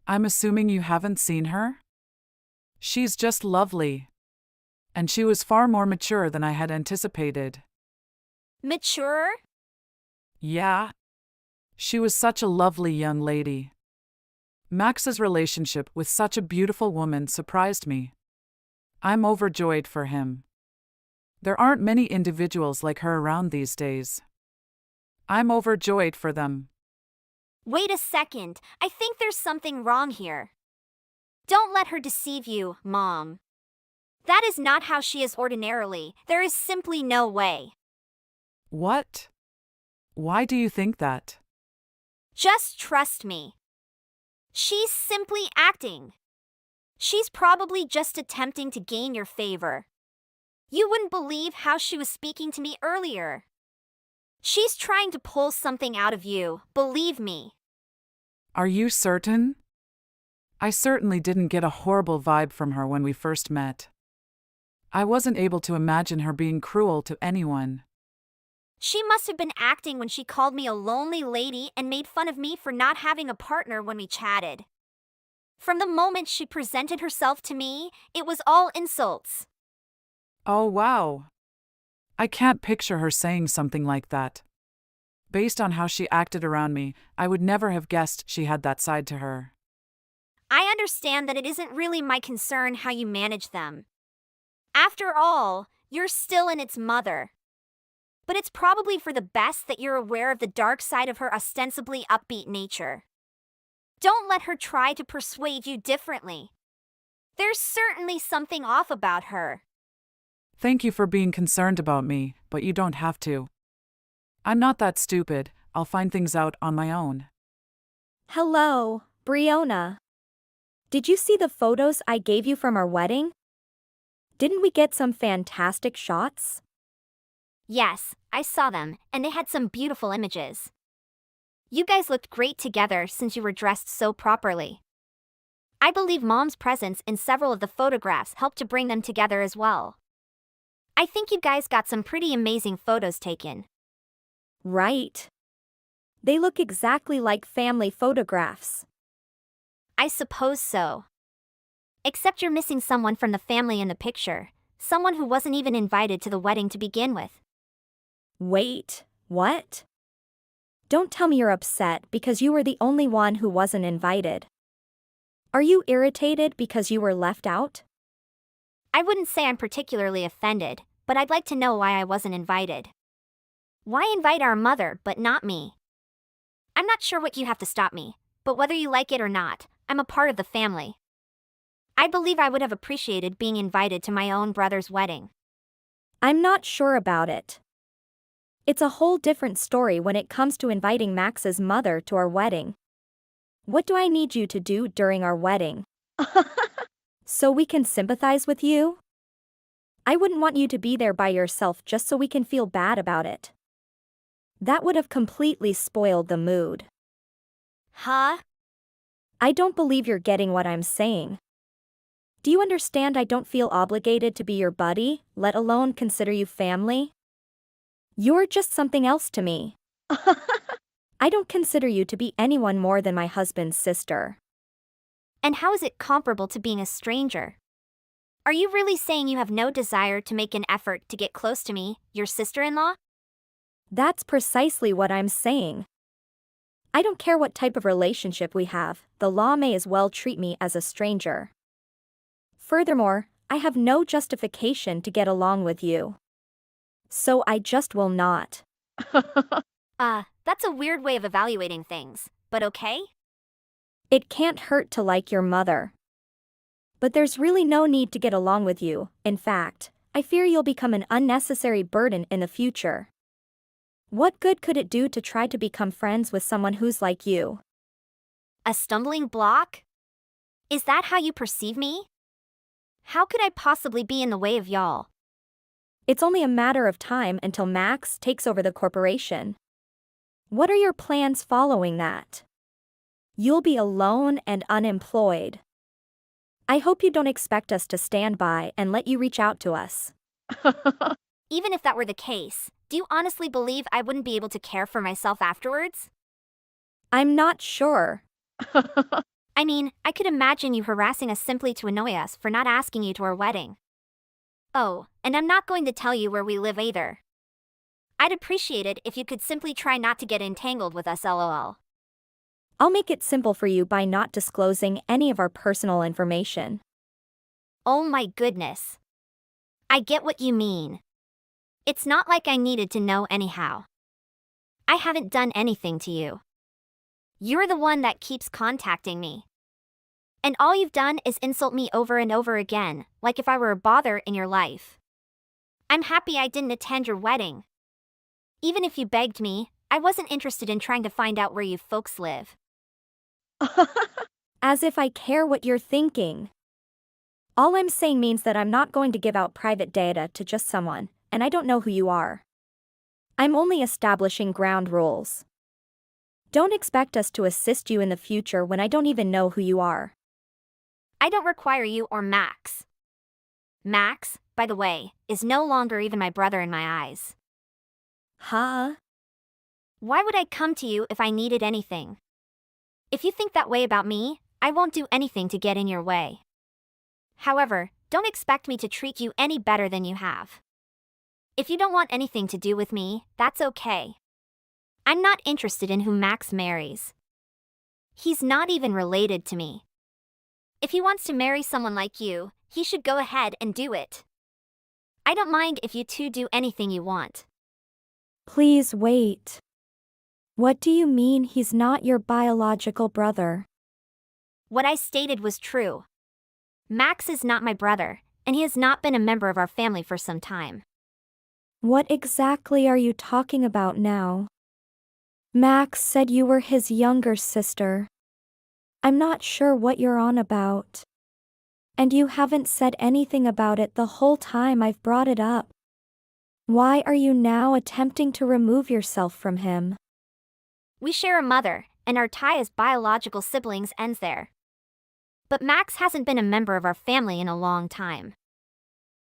I'm assuming you haven't seen her? She's just lovely. And she was far more mature than I had anticipated. Mature? Yeah. She was such a lovely young lady. Max's relationship with such a beautiful woman surprised me. I'm overjoyed for him. There aren't many individuals like her around these days. I'm overjoyed for them. Wait a second, I think there's something wrong here. Don't let her deceive you, Mom. That is not how she is ordinarily. There is simply no way. What? Why do you think that? Just trust me. She's simply acting. She's probably just attempting to gain your favor. You wouldn't believe how she was speaking to me earlier. She's trying to pull something out of you, believe me. Are you certain? I certainly didn't get a horrible vibe from her when we first met. I wasn't able to imagine her being cruel to anyone. She must have been acting when she called me a lonely lady and made fun of me for not having a partner when we chatted. From the moment she presented herself to me, it was all insults. Oh wow. I can't picture her saying something like that. Based on how she acted around me, I would never have guessed she had that side to her. I understand that it isn't really my concern how you manage them. After all, you're still in its mother. But it's probably for the best that you're aware of the dark side of her ostensibly upbeat nature. Don't let her try to persuade you differently. There's certainly something off about her. Thank you for being concerned about me, but you don't have to. I'm not that stupid. I'll find things out on my own. Hello, Brionna. Did you see the photos I gave you from our wedding? Didn't we get some fantastic shots? Yes, I saw them, and they had some beautiful images. You guys looked great together since you were dressed so properly. I believe Mom's presence in several of the photographs helped to bring them together as well. I think you guys got some pretty amazing photos taken. Right. They look exactly like family photographs. I suppose so. Except you're missing someone from the family in the picture, someone who wasn't even invited to the wedding to begin with. Wait, what? Don't tell me you're upset because you were the only one who wasn't invited. Are you irritated because you were left out? I wouldn't say I'm particularly offended, but I'd like to know why I wasn't invited. Why invite our mother but not me? I'm not sure what you have to stop me, but whether you like it or not, I'm a part of the family. I believe I would have appreciated being invited to my own brother's wedding. I'm not sure about it. It's a whole different story when it comes to inviting Max's mother to our wedding. What do I need you to do during our wedding? So we can sympathize with you? I wouldn't want you to be there by yourself just so we can feel bad about it. That would have completely spoiled the mood. Huh? I don't believe you're getting what I'm saying. Do you understand I don't feel obligated to be your buddy, let alone consider you family? You're just something else to me. I don't consider you to be anyone more than my husband's sister. And how is it comparable to being a stranger? Are you really saying you have no desire to make an effort to get close to me, your sister-in-law? That's precisely what I'm saying. I don't care what type of relationship we have, the law may as well treat me as a stranger. Furthermore, I have no justification to get along with you. So I just will not. That's a weird way of evaluating things, but okay? It can't hurt to like your mother. But there's really no need to get along with you. In fact, I fear you'll become an unnecessary burden in the future. What good could it do to try to become friends with someone who's like you? A stumbling block? Is that how you perceive me? How could I possibly be in the way of y'all? It's only a matter of time until Max takes over the corporation. What are your plans following that? You'll be alone and unemployed. I hope you don't expect us to stand by and let you reach out to us. Even if that were the case, do you honestly believe I wouldn't be able to care for myself afterwards? I'm not sure. I mean, I could imagine you harassing us simply to annoy us for not asking you to our wedding. Oh, and I'm not going to tell you where we live either. I'd appreciate it if you could simply try not to get entangled with us, lol. I'll make it simple for you by not disclosing any of our personal information. Oh my goodness. I get what you mean. It's not like I needed to know anyhow. I haven't done anything to you. You're the one that keeps contacting me. And all you've done is insult me over and over again, like if I were a bother in your life. I'm happy I didn't attend your wedding. Even if you begged me, I wasn't interested in trying to find out where you folks live. As if I care what you're thinking. All I'm saying means that I'm not going to give out private data to just someone, and I don't know who you are. I'm only establishing ground rules. Don't expect us to assist you in the future when I don't even know who you are. I don't require you or Max. Max, by the way, is no longer even my brother in my eyes. Huh? Why would I come to you if I needed anything? If you think that way about me, I won't do anything to get in your way. However, don't expect me to treat you any better than you have. If you don't want anything to do with me, that's okay. I'm not interested in who Max marries. He's not even related to me. If he wants to marry someone like you, he should go ahead and do it. I don't mind if you two do anything you want. Please wait. What do you mean he's not your biological brother? What I stated was true. Max is not my brother, and he has not been a member of our family for some time. What exactly are you talking about now? Max said you were his younger sister. I'm not sure what you're on about. And you haven't said anything about it the whole time I've brought it up. Why are you now attempting to remove yourself from him? We share a mother, and our tie as biological siblings ends there. But Max hasn't been a member of our family in a long time.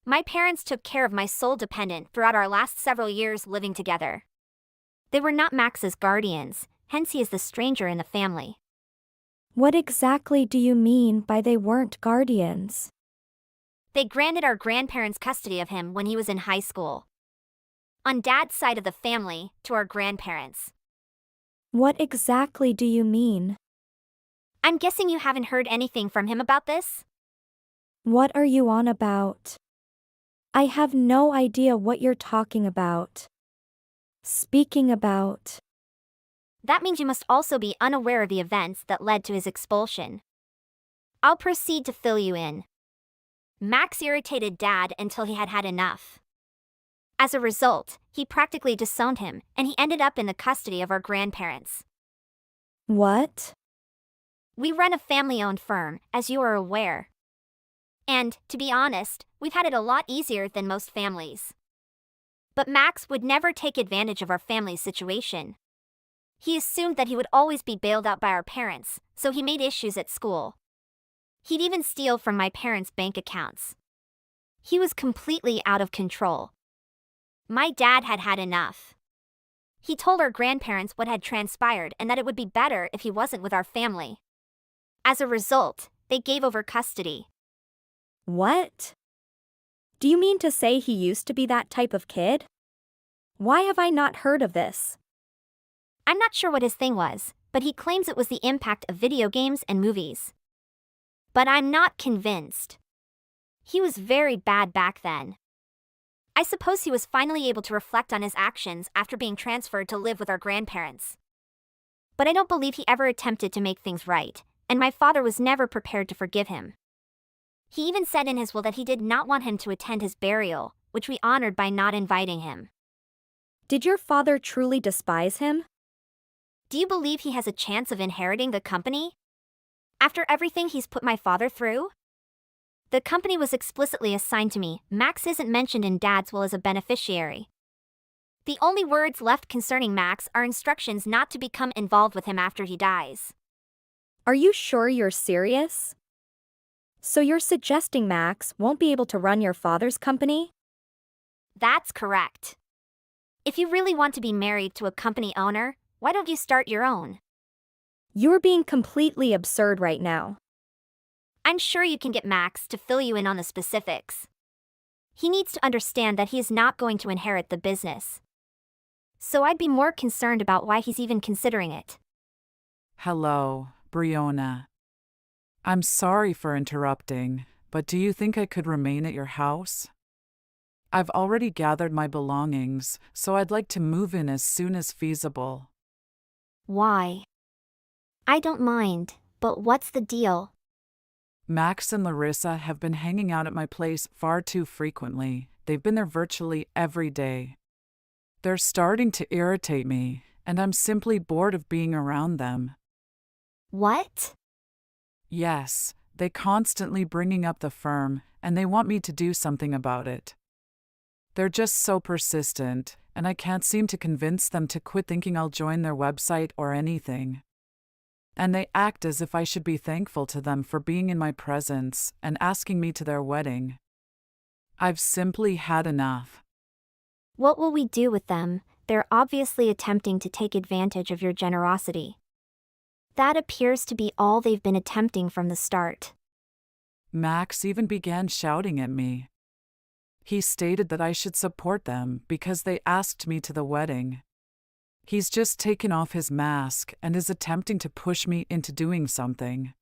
My parents took care of my sole dependent throughout our last several years living together. They were not Max's guardians, hence he is the stranger in the family. What exactly do you mean by they weren't guardians? They granted our grandparents custody of him when he was in high school. On Dad's side of the family, to our grandparents. What exactly do you mean? I'm guessing you haven't heard anything from him about this? What are you on about? I have no idea what you're talking about. Speaking about. That means you must also be unaware of the events that led to his expulsion. I'll proceed to fill you in. Max irritated Dad until he had had enough. As a result, he practically disowned him, and he ended up in the custody of our grandparents. What? We run a family-owned firm, as you are aware. And, to be honest, we've had it a lot easier than most families. But Max would never take advantage of our family's situation. He assumed that he would always be bailed out by our parents, so he made issues at school. He'd even steal from my parents' bank accounts. He was completely out of control. My dad had had enough. He told our grandparents what had transpired and that it would be better if he wasn't with our family. As a result, they gave over custody. What? Do you mean to say he used to be that type of kid? Why have I not heard of this? I'm not sure what his thing was, but he claims it was the impact of video games and movies. But I'm not convinced. He was very bad back then. I suppose he was finally able to reflect on his actions after being transferred to live with our grandparents. But I don't believe he ever attempted to make things right, and my father was never prepared to forgive him. He even said in his will that he did not want him to attend his burial, which we honored by not inviting him. Did your father truly despise him? Do you believe he has a chance of inheriting the company? After everything he's put my father through? The company was explicitly assigned to me. Max isn't mentioned in Dad's will as a beneficiary. The only words left concerning Max are instructions not to become involved with him after he dies. Are you sure you're serious? So you're suggesting Max won't be able to run your father's company? That's correct. If you really want to be married to a company owner, why don't you start your own? You're being completely absurd right now. I'm sure you can get Max to fill you in on the specifics. He needs to understand that he is not going to inherit the business. So I'd be more concerned about why he's even considering it. Hello, Brionna. I'm sorry for interrupting, but do you think I could remain at your house? I've already gathered my belongings, so I'd like to move in as soon as feasible. Why? I don't mind, but what's the deal? Max and Larissa have been hanging out at my place far too frequently. They've been there virtually every day. They're starting to irritate me, and I'm simply bored of being around them. What? Yes, they constantly bringing up the firm, and they want me to do something about it. They're just so persistent, and I can't seem to convince them to quit thinking I'll join their website or anything. And they act as if I should be thankful to them for being in my presence and asking me to their wedding. I've simply had enough. What will we do with them? They're obviously attempting to take advantage of your generosity. That appears to be all they've been attempting from the start. Max even began shouting at me. He stated that I should support them because they asked me to the wedding. He's just taken off his mask and is attempting to push me into doing something.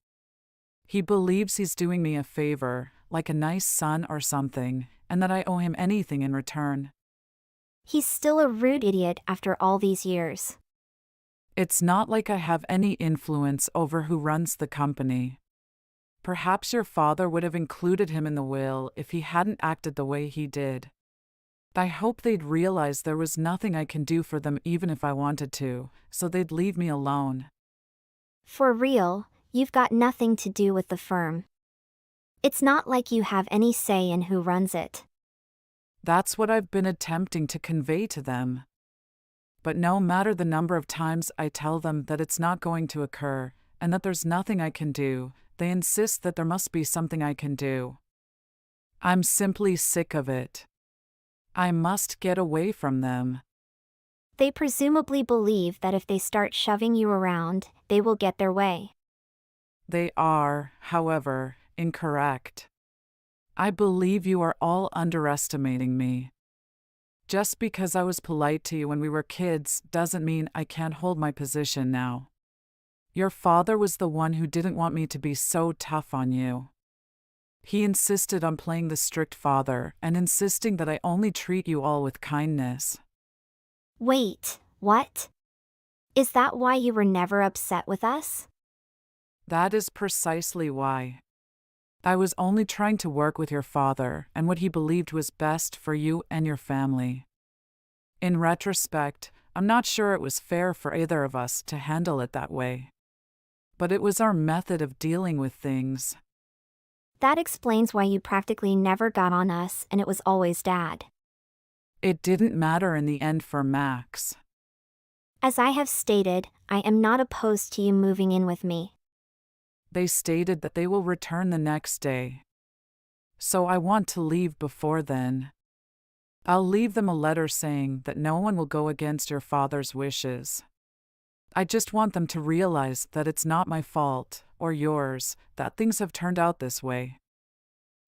He believes he's doing me a favor, like a nice son or something, and that I owe him anything in return. He's still a rude idiot after all these years. It's not like I have any influence over who runs the company. Perhaps your father would have included him in the will if he hadn't acted the way he did. I hope they'd realize there was nothing I can do for them even if I wanted to, so they'd leave me alone. For real, you've got nothing to do with the firm. It's not like you have any say in who runs it. That's what I've been attempting to convey to them. But no matter the number of times I tell them that it's not going to occur, and that there's nothing I can do, they insist that there must be something I can do. I'm simply sick of it. I must get away from them. They presumably believe that if they start shoving you around, they will get their way. They are, however, incorrect. I believe you are all underestimating me. Just because I was polite to you when we were kids doesn't mean I can't hold my position now. Your father was the one who didn't want me to be so tough on you. He insisted on playing the strict father and insisting that I only treat you all with kindness. Wait, what? Is that why you were never upset with us? That is precisely why. I was only trying to work with your father and what he believed was best for you and your family. In retrospect, I'm not sure it was fair for either of us to handle it that way. But it was our method of dealing with things. That explains why you practically never got on us and it was always Dad. It didn't matter in the end for Max. As I have stated, I am not opposed to you moving in with me. They stated that they will return the next day. So I want to leave before then. I'll leave them a letter saying that no one will go against your father's wishes. I just want them to realize that it's not my fault, or yours, that things have turned out this way.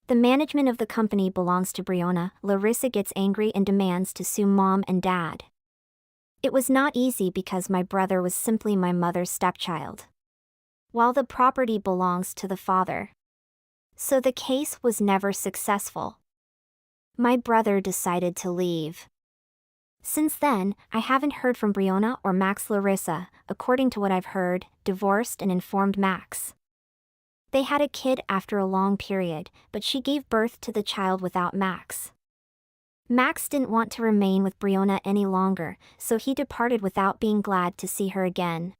The management of the company belongs to Brianna. Larissa gets angry and demands to sue Mom and Dad. It was not easy because my brother was simply my mother's stepchild, while the property belongs to the father. So the case was never successful. My brother decided to leave. Since then, I haven't heard from Brianna or Max. Larissa, according to what I've heard, divorced and informed Max. They had a kid after a long period, but she gave birth to the child without Max. Max didn't want to remain with Brianna any longer, so he departed without being glad to see her again.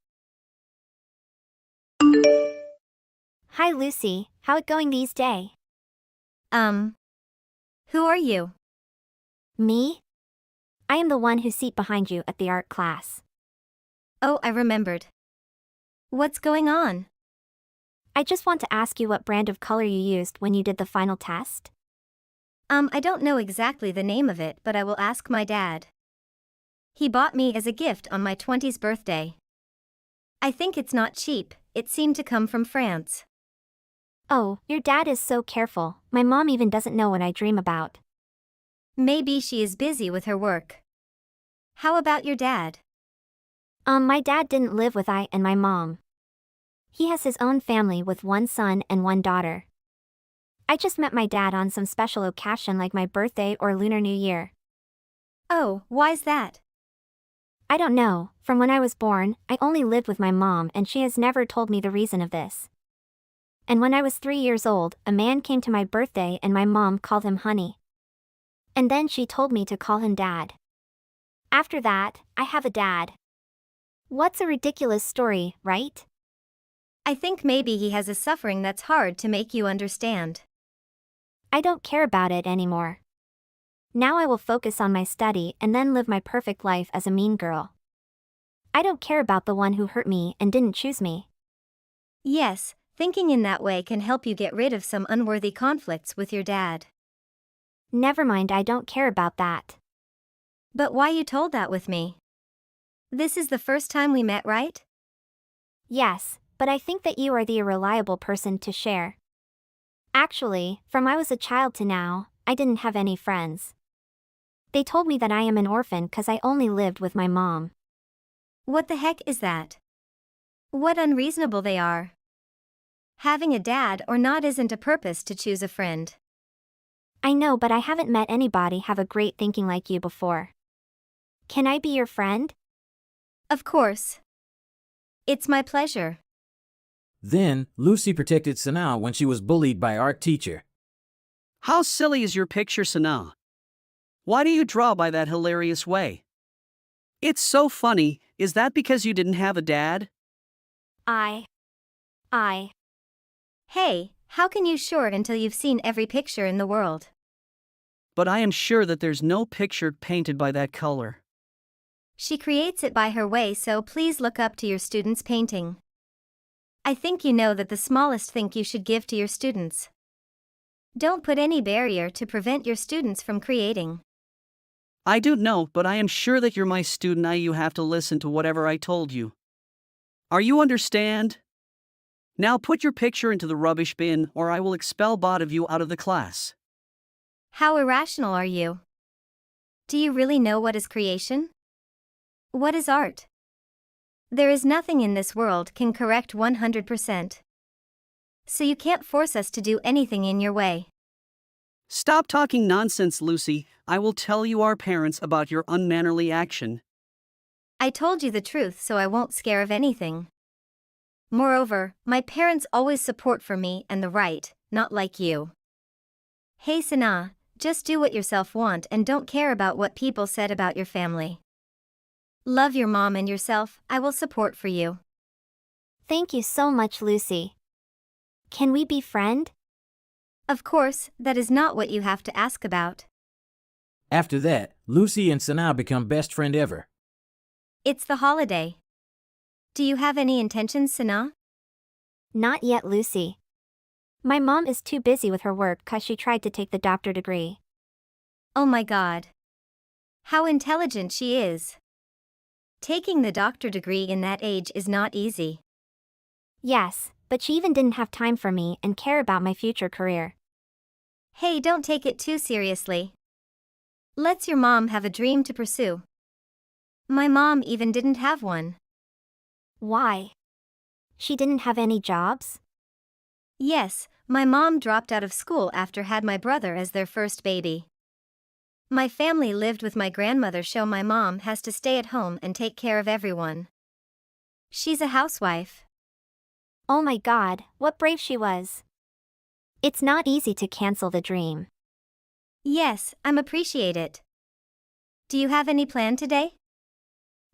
Hi Lucy, how it going these days? Who are you? Me? I am the one who seat behind you at the art class. Oh, I remembered. What's going on? I just want to ask you what brand of color you used when you did the final test. I don't know exactly the name of it, but I will ask my dad. He bought me as a gift on my 20th birthday. I think it's not cheap, it seemed to come from France. Oh, your dad is so careful, my mom even doesn't know what I dream about. Maybe she is busy with her work. How about your dad? My dad didn't live with I and my mom. He has his own family with one son and one daughter. I just met my dad on some special occasion like my birthday or Lunar New Year. Oh, why's that? I don't know, from when I was born, I only lived with my mom and she has never told me the reason of this. And when I was 3 years old, a man came to my birthday and my mom called him honey. And then she told me to call him dad. After that, I have a dad. What's a ridiculous story, right? I think maybe he has a suffering that's hard to make you understand. I don't care about it anymore. Now I will focus on my study and then live my perfect life as a mean girl. I don't care about the one who hurt me and didn't choose me. Yes, thinking in that way can help you get rid of some unworthy conflicts with your dad. Never mind, I don't care about that. But why you told that with me? This is the first time we met, right? Yes, but I think that you are the reliable person to share. Actually, from I was a child to now, I didn't have any friends. They told me that I am an orphan because I only lived with my mom. What the heck is that? What unreasonable they are. Having a dad or not isn't a purpose to choose a friend. I know, but I haven't met anybody have a great thinking like you before. Can I be your friend? Of course. It's my pleasure. Then, Lucy protected Sanaa when she was bullied by art teacher. How silly is your picture, Sanaa? Why do you draw by that hilarious way? It's so funny. Is that because you didn't have a dad? I. Hey, how can you short until you've seen every picture in the world? But I am sure that there's no picture painted by that color. She creates it by her way, so please look up to your students' painting. I think you know that the smallest thing you should give to your students. Don't put any barrier to prevent your students from creating. I don't know, but I am sure that you're my student. You have to listen to whatever I told you. Are you understand? Now put your picture into the rubbish bin or I will expel both of you out of the class. How irrational are you? Do you really know what is creation? What is art? There is nothing in this world can correct 100%. So you can't force us to do anything in your way. Stop talking nonsense, Lucy. I will tell you our parents about your unmannerly action. I told you the truth, so I won't scare of anything. Moreover, my parents always support for me and the right, not like you. Hey Sana, just do what yourself want and don't care about what people said about your family. Love your mom and yourself. I will support for you. Thank you so much, Lucy. Can we be friend? Of course, that is not what you have to ask about. After that, Lucy and Sanaa become best friend ever. It's the holiday. Do you have any intentions, Sana? Not yet, Lucy. My mom is too busy with her work 'cause she tried to take the doctor degree. Oh my god. How intelligent she is. Taking the doctor degree in that age is not easy. Yes, but she even didn't have time for me and care about my future career. Hey, don't take it too seriously. Let's your mom have a dream to pursue. My mom even didn't have one. Why? She didn't have any jobs? Yes, my mom dropped out of school after had my brother as their first baby. My family lived with my grandmother, so my mom has to stay at home and take care of everyone. She's a housewife. Oh my god, what brave she was. It's not easy to cancel the dream. Yes, I'm appreciate it. Do you have any plan today?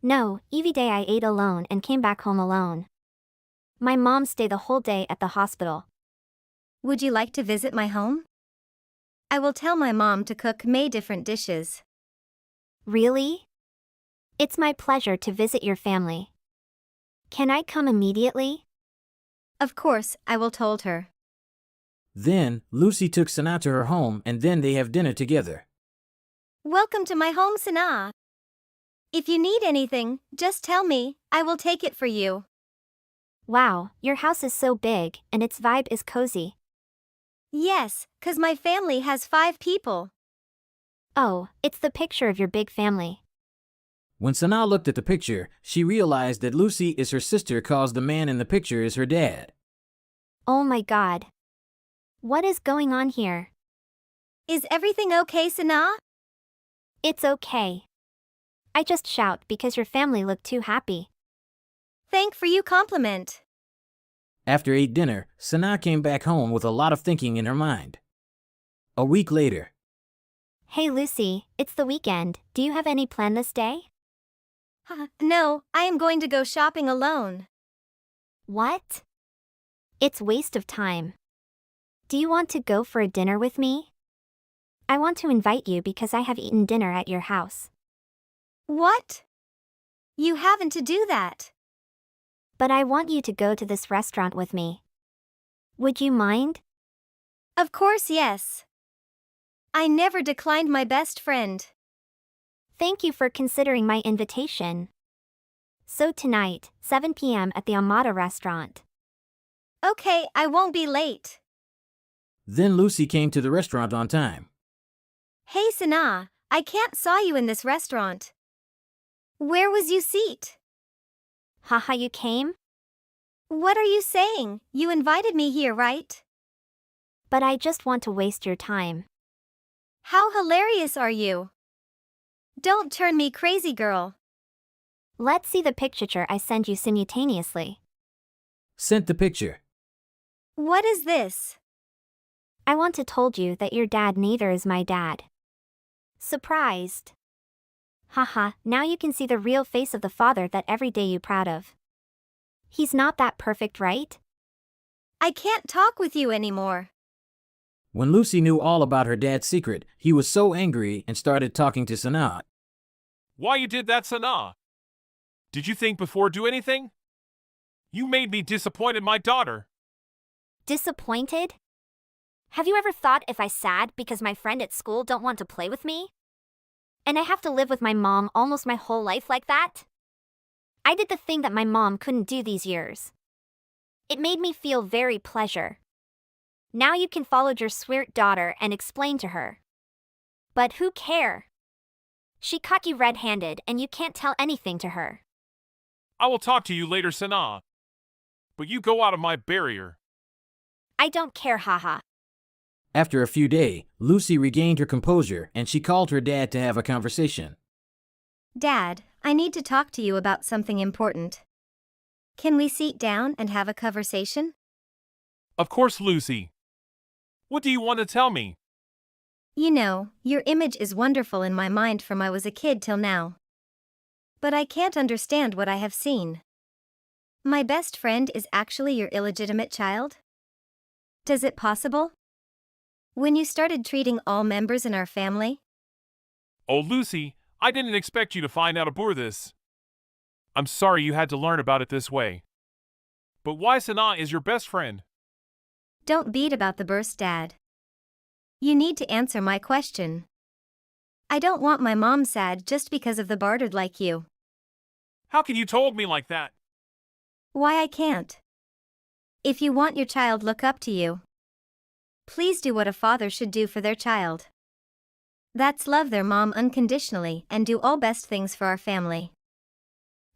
No, every day I ate alone and came back home alone. My mom stayed the whole day at the hospital. Would you like to visit my home? I will tell my mom to cook May different dishes. Really? It's my pleasure to visit your family. Can I come immediately? Of course, I will told her. Then, Lucy took Sanaa to her home and then they have dinner together. Welcome to my home, Sana. If you need anything, just tell me, I will take it for you. Wow, your house is so big and its vibe is cozy. Yes, 'cause my family has 5 people. Oh, it's the picture of your big family. When Sanaa looked at the picture, she realized that Lucy is her sister cause the man in the picture is her dad. Oh my god. What is going on here? Is everything okay, Sana? It's okay. I just shout because your family look too happy. Thank for you compliment. After ate dinner, Sanaa came back home with a lot of thinking in her mind. A week later. Hey Lucy, it's the weekend. Do you have any plan this day? No, I am going to go shopping alone. What? It's waste of time. Do you want to go for a dinner with me? I want to invite you because I have eaten dinner at your house. What? You haven't to do that. But I want you to go to this restaurant with me. Would you mind? Of course, yes. I never declined my best friend. Thank you for considering my invitation. So tonight, 7 p.m. at the Amada restaurant. Okay, I won't be late. Then Lucy came to the restaurant on time. Hey Sana, I can't saw you in this restaurant. Where was you seat? Haha, you came? What are you saying? You invited me here, right? But I just want to waste your time. How hilarious are you? Don't turn me crazy, girl. Let's see the picture I send you simultaneously. Sent the picture. What is this? I want to told you that your dad neither is my dad. Surprised. Haha, now you can see the real face of the father that every day you proud of. He's not that perfect, right? I can't talk with you anymore. When Lucy knew all about her dad's secret, he was so angry and started talking to Sanaa. Why you did that, Sanaa? Did you think before do anything? You made me disappointed my daughter. Disappointed? Have you ever thought if I sad because my friend at school don't want to play with me? And I have to live with my mom almost my whole life like that? I did the thing that my mom couldn't do these years. It made me feel very pleasure. Now you can follow your sweet daughter and explain to her. But who care? She caught you red-handed and you can't tell anything to her. I will talk to you later, Sanaa. But you go out of my barrier. I don't care, haha. After a few days, Lucy regained her composure and she called her dad to have a conversation. Dad, I need to talk to you about something important. Can we sit down and have a conversation? Of course, Lucy. What do you want to tell me? You know, your image is wonderful in my mind from I was a kid till now. But I can't understand what I have seen. My best friend is actually your illegitimate child? Does it possible? When you started treating all members in our family? Oh, Lucy, I didn't expect you to find out about this. I'm sorry you had to learn about it this way. But why Sanaa is your best friend? Don't beat about the burst, Dad. You need to answer my question. I don't want my mom sad just because of the bartered like you. How can you told me like that? Why I can't? If you want your child look up to you, please do what a father should do for their child. That's love their mom unconditionally and do all best things for our family.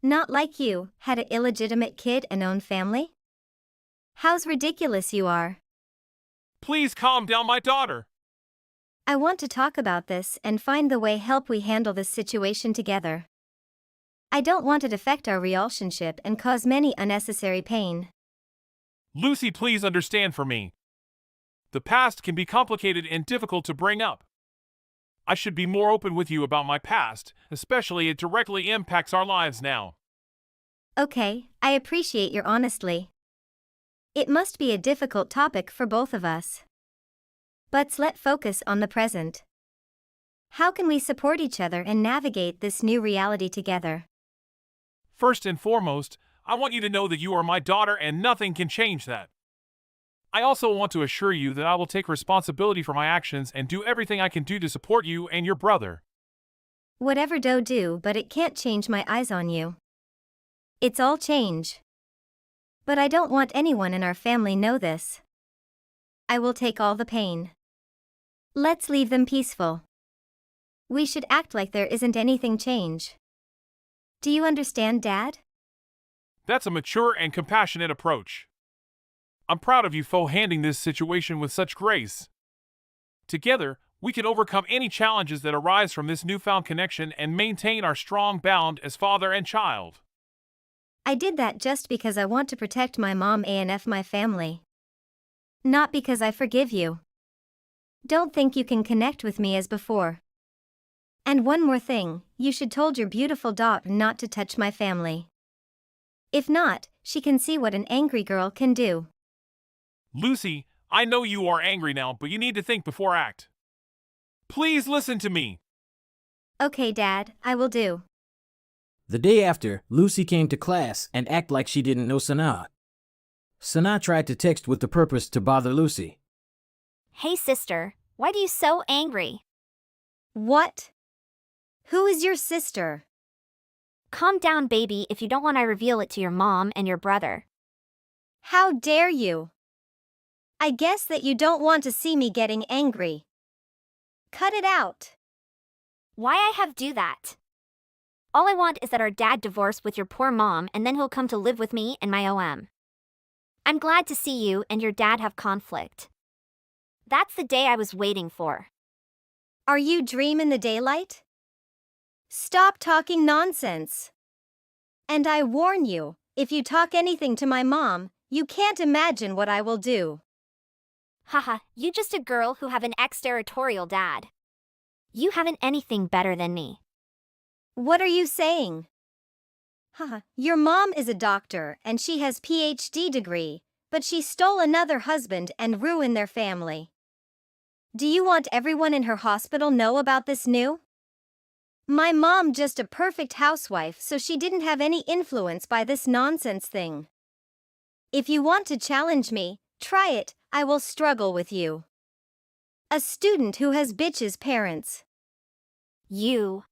Not like you, had an illegitimate kid and own family? How's ridiculous you are. Please calm down my daughter. I want to talk about this and find the way help we handle this situation together. I don't want it affect our relationship and cause many unnecessary pain. Lucy, please understand for me. The past can be complicated and difficult to bring up. I should be more open with you about my past, especially it directly impacts our lives now. Okay, I appreciate your honesty. It must be a difficult topic for both of us. But let's focus on the present. How can we support each other and navigate this new reality together? First and foremost, I want you to know that you are my daughter and nothing can change that. I also want to assure you that I will take responsibility for my actions and do everything I can do to support you and your brother. Whatever do, but it can't change my eyes on you. It's all change. But I don't want anyone in our family know this. I will take all the pain. Let's leave them peaceful. We should act like there isn't anything change. Do you understand, Dad? That's a mature and compassionate approach. I'm proud of you for handling this situation with such grace. Together, we can overcome any challenges that arise from this newfound connection and maintain our strong bond as father and child. I did that just because I want to protect my mom and my family. Not because I forgive you. Don't think you can connect with me as before. And one more thing, you should told your beautiful daughter not to touch my family. If not, she can see what an angry girl can do. Lucy, I know you are angry now, but you need to think before act. Please listen to me. Okay, Dad, I will do. The day after, Lucy came to class and acted like she didn't know Sanaa. Sanaa tried to text with the purpose to bother Lucy. Hey sister, why are you so angry? What? Who is your sister? Calm down, baby, if you don't want I reveal it to your mom and your brother. How dare you? I guess that you don't want to see me getting angry. Cut it out. Why I have do that? All I want is that our dad divorce with your poor mom and then he'll come to live with me and my OM. I'm glad to see you and your dad have conflict. That's the day I was waiting for. Are you dream in the daylight? Stop talking nonsense. And I warn you, if you talk anything to my mom, you can't imagine what I will do. Haha, you just a girl who have an ex-territorial dad. You haven't anything better than me. What are you saying? Haha, your mom is a doctor and she has PhD degree, but she stole another husband and ruined their family. Do you want everyone in her hospital know about this new? My mom just a perfect housewife, so she didn't have any influence by this nonsense thing. If you want to challenge me, try it, I will struggle with you. A student who has bitches parents. You.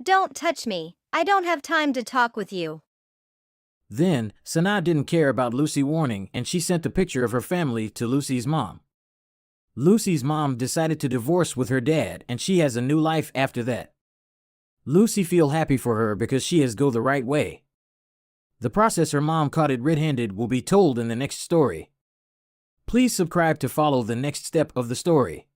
Don't touch me, I don't have time to talk with you. Then, Sanaa didn't care about Lucy warning and she sent a picture of her family to Lucy's mom. Lucy's mom decided to divorce with her dad and she has a new life after that. Lucy feel happy for her because she has go the right way. The process her mom caught it red-handed will be told in the next story. Please subscribe to follow the next step of the story.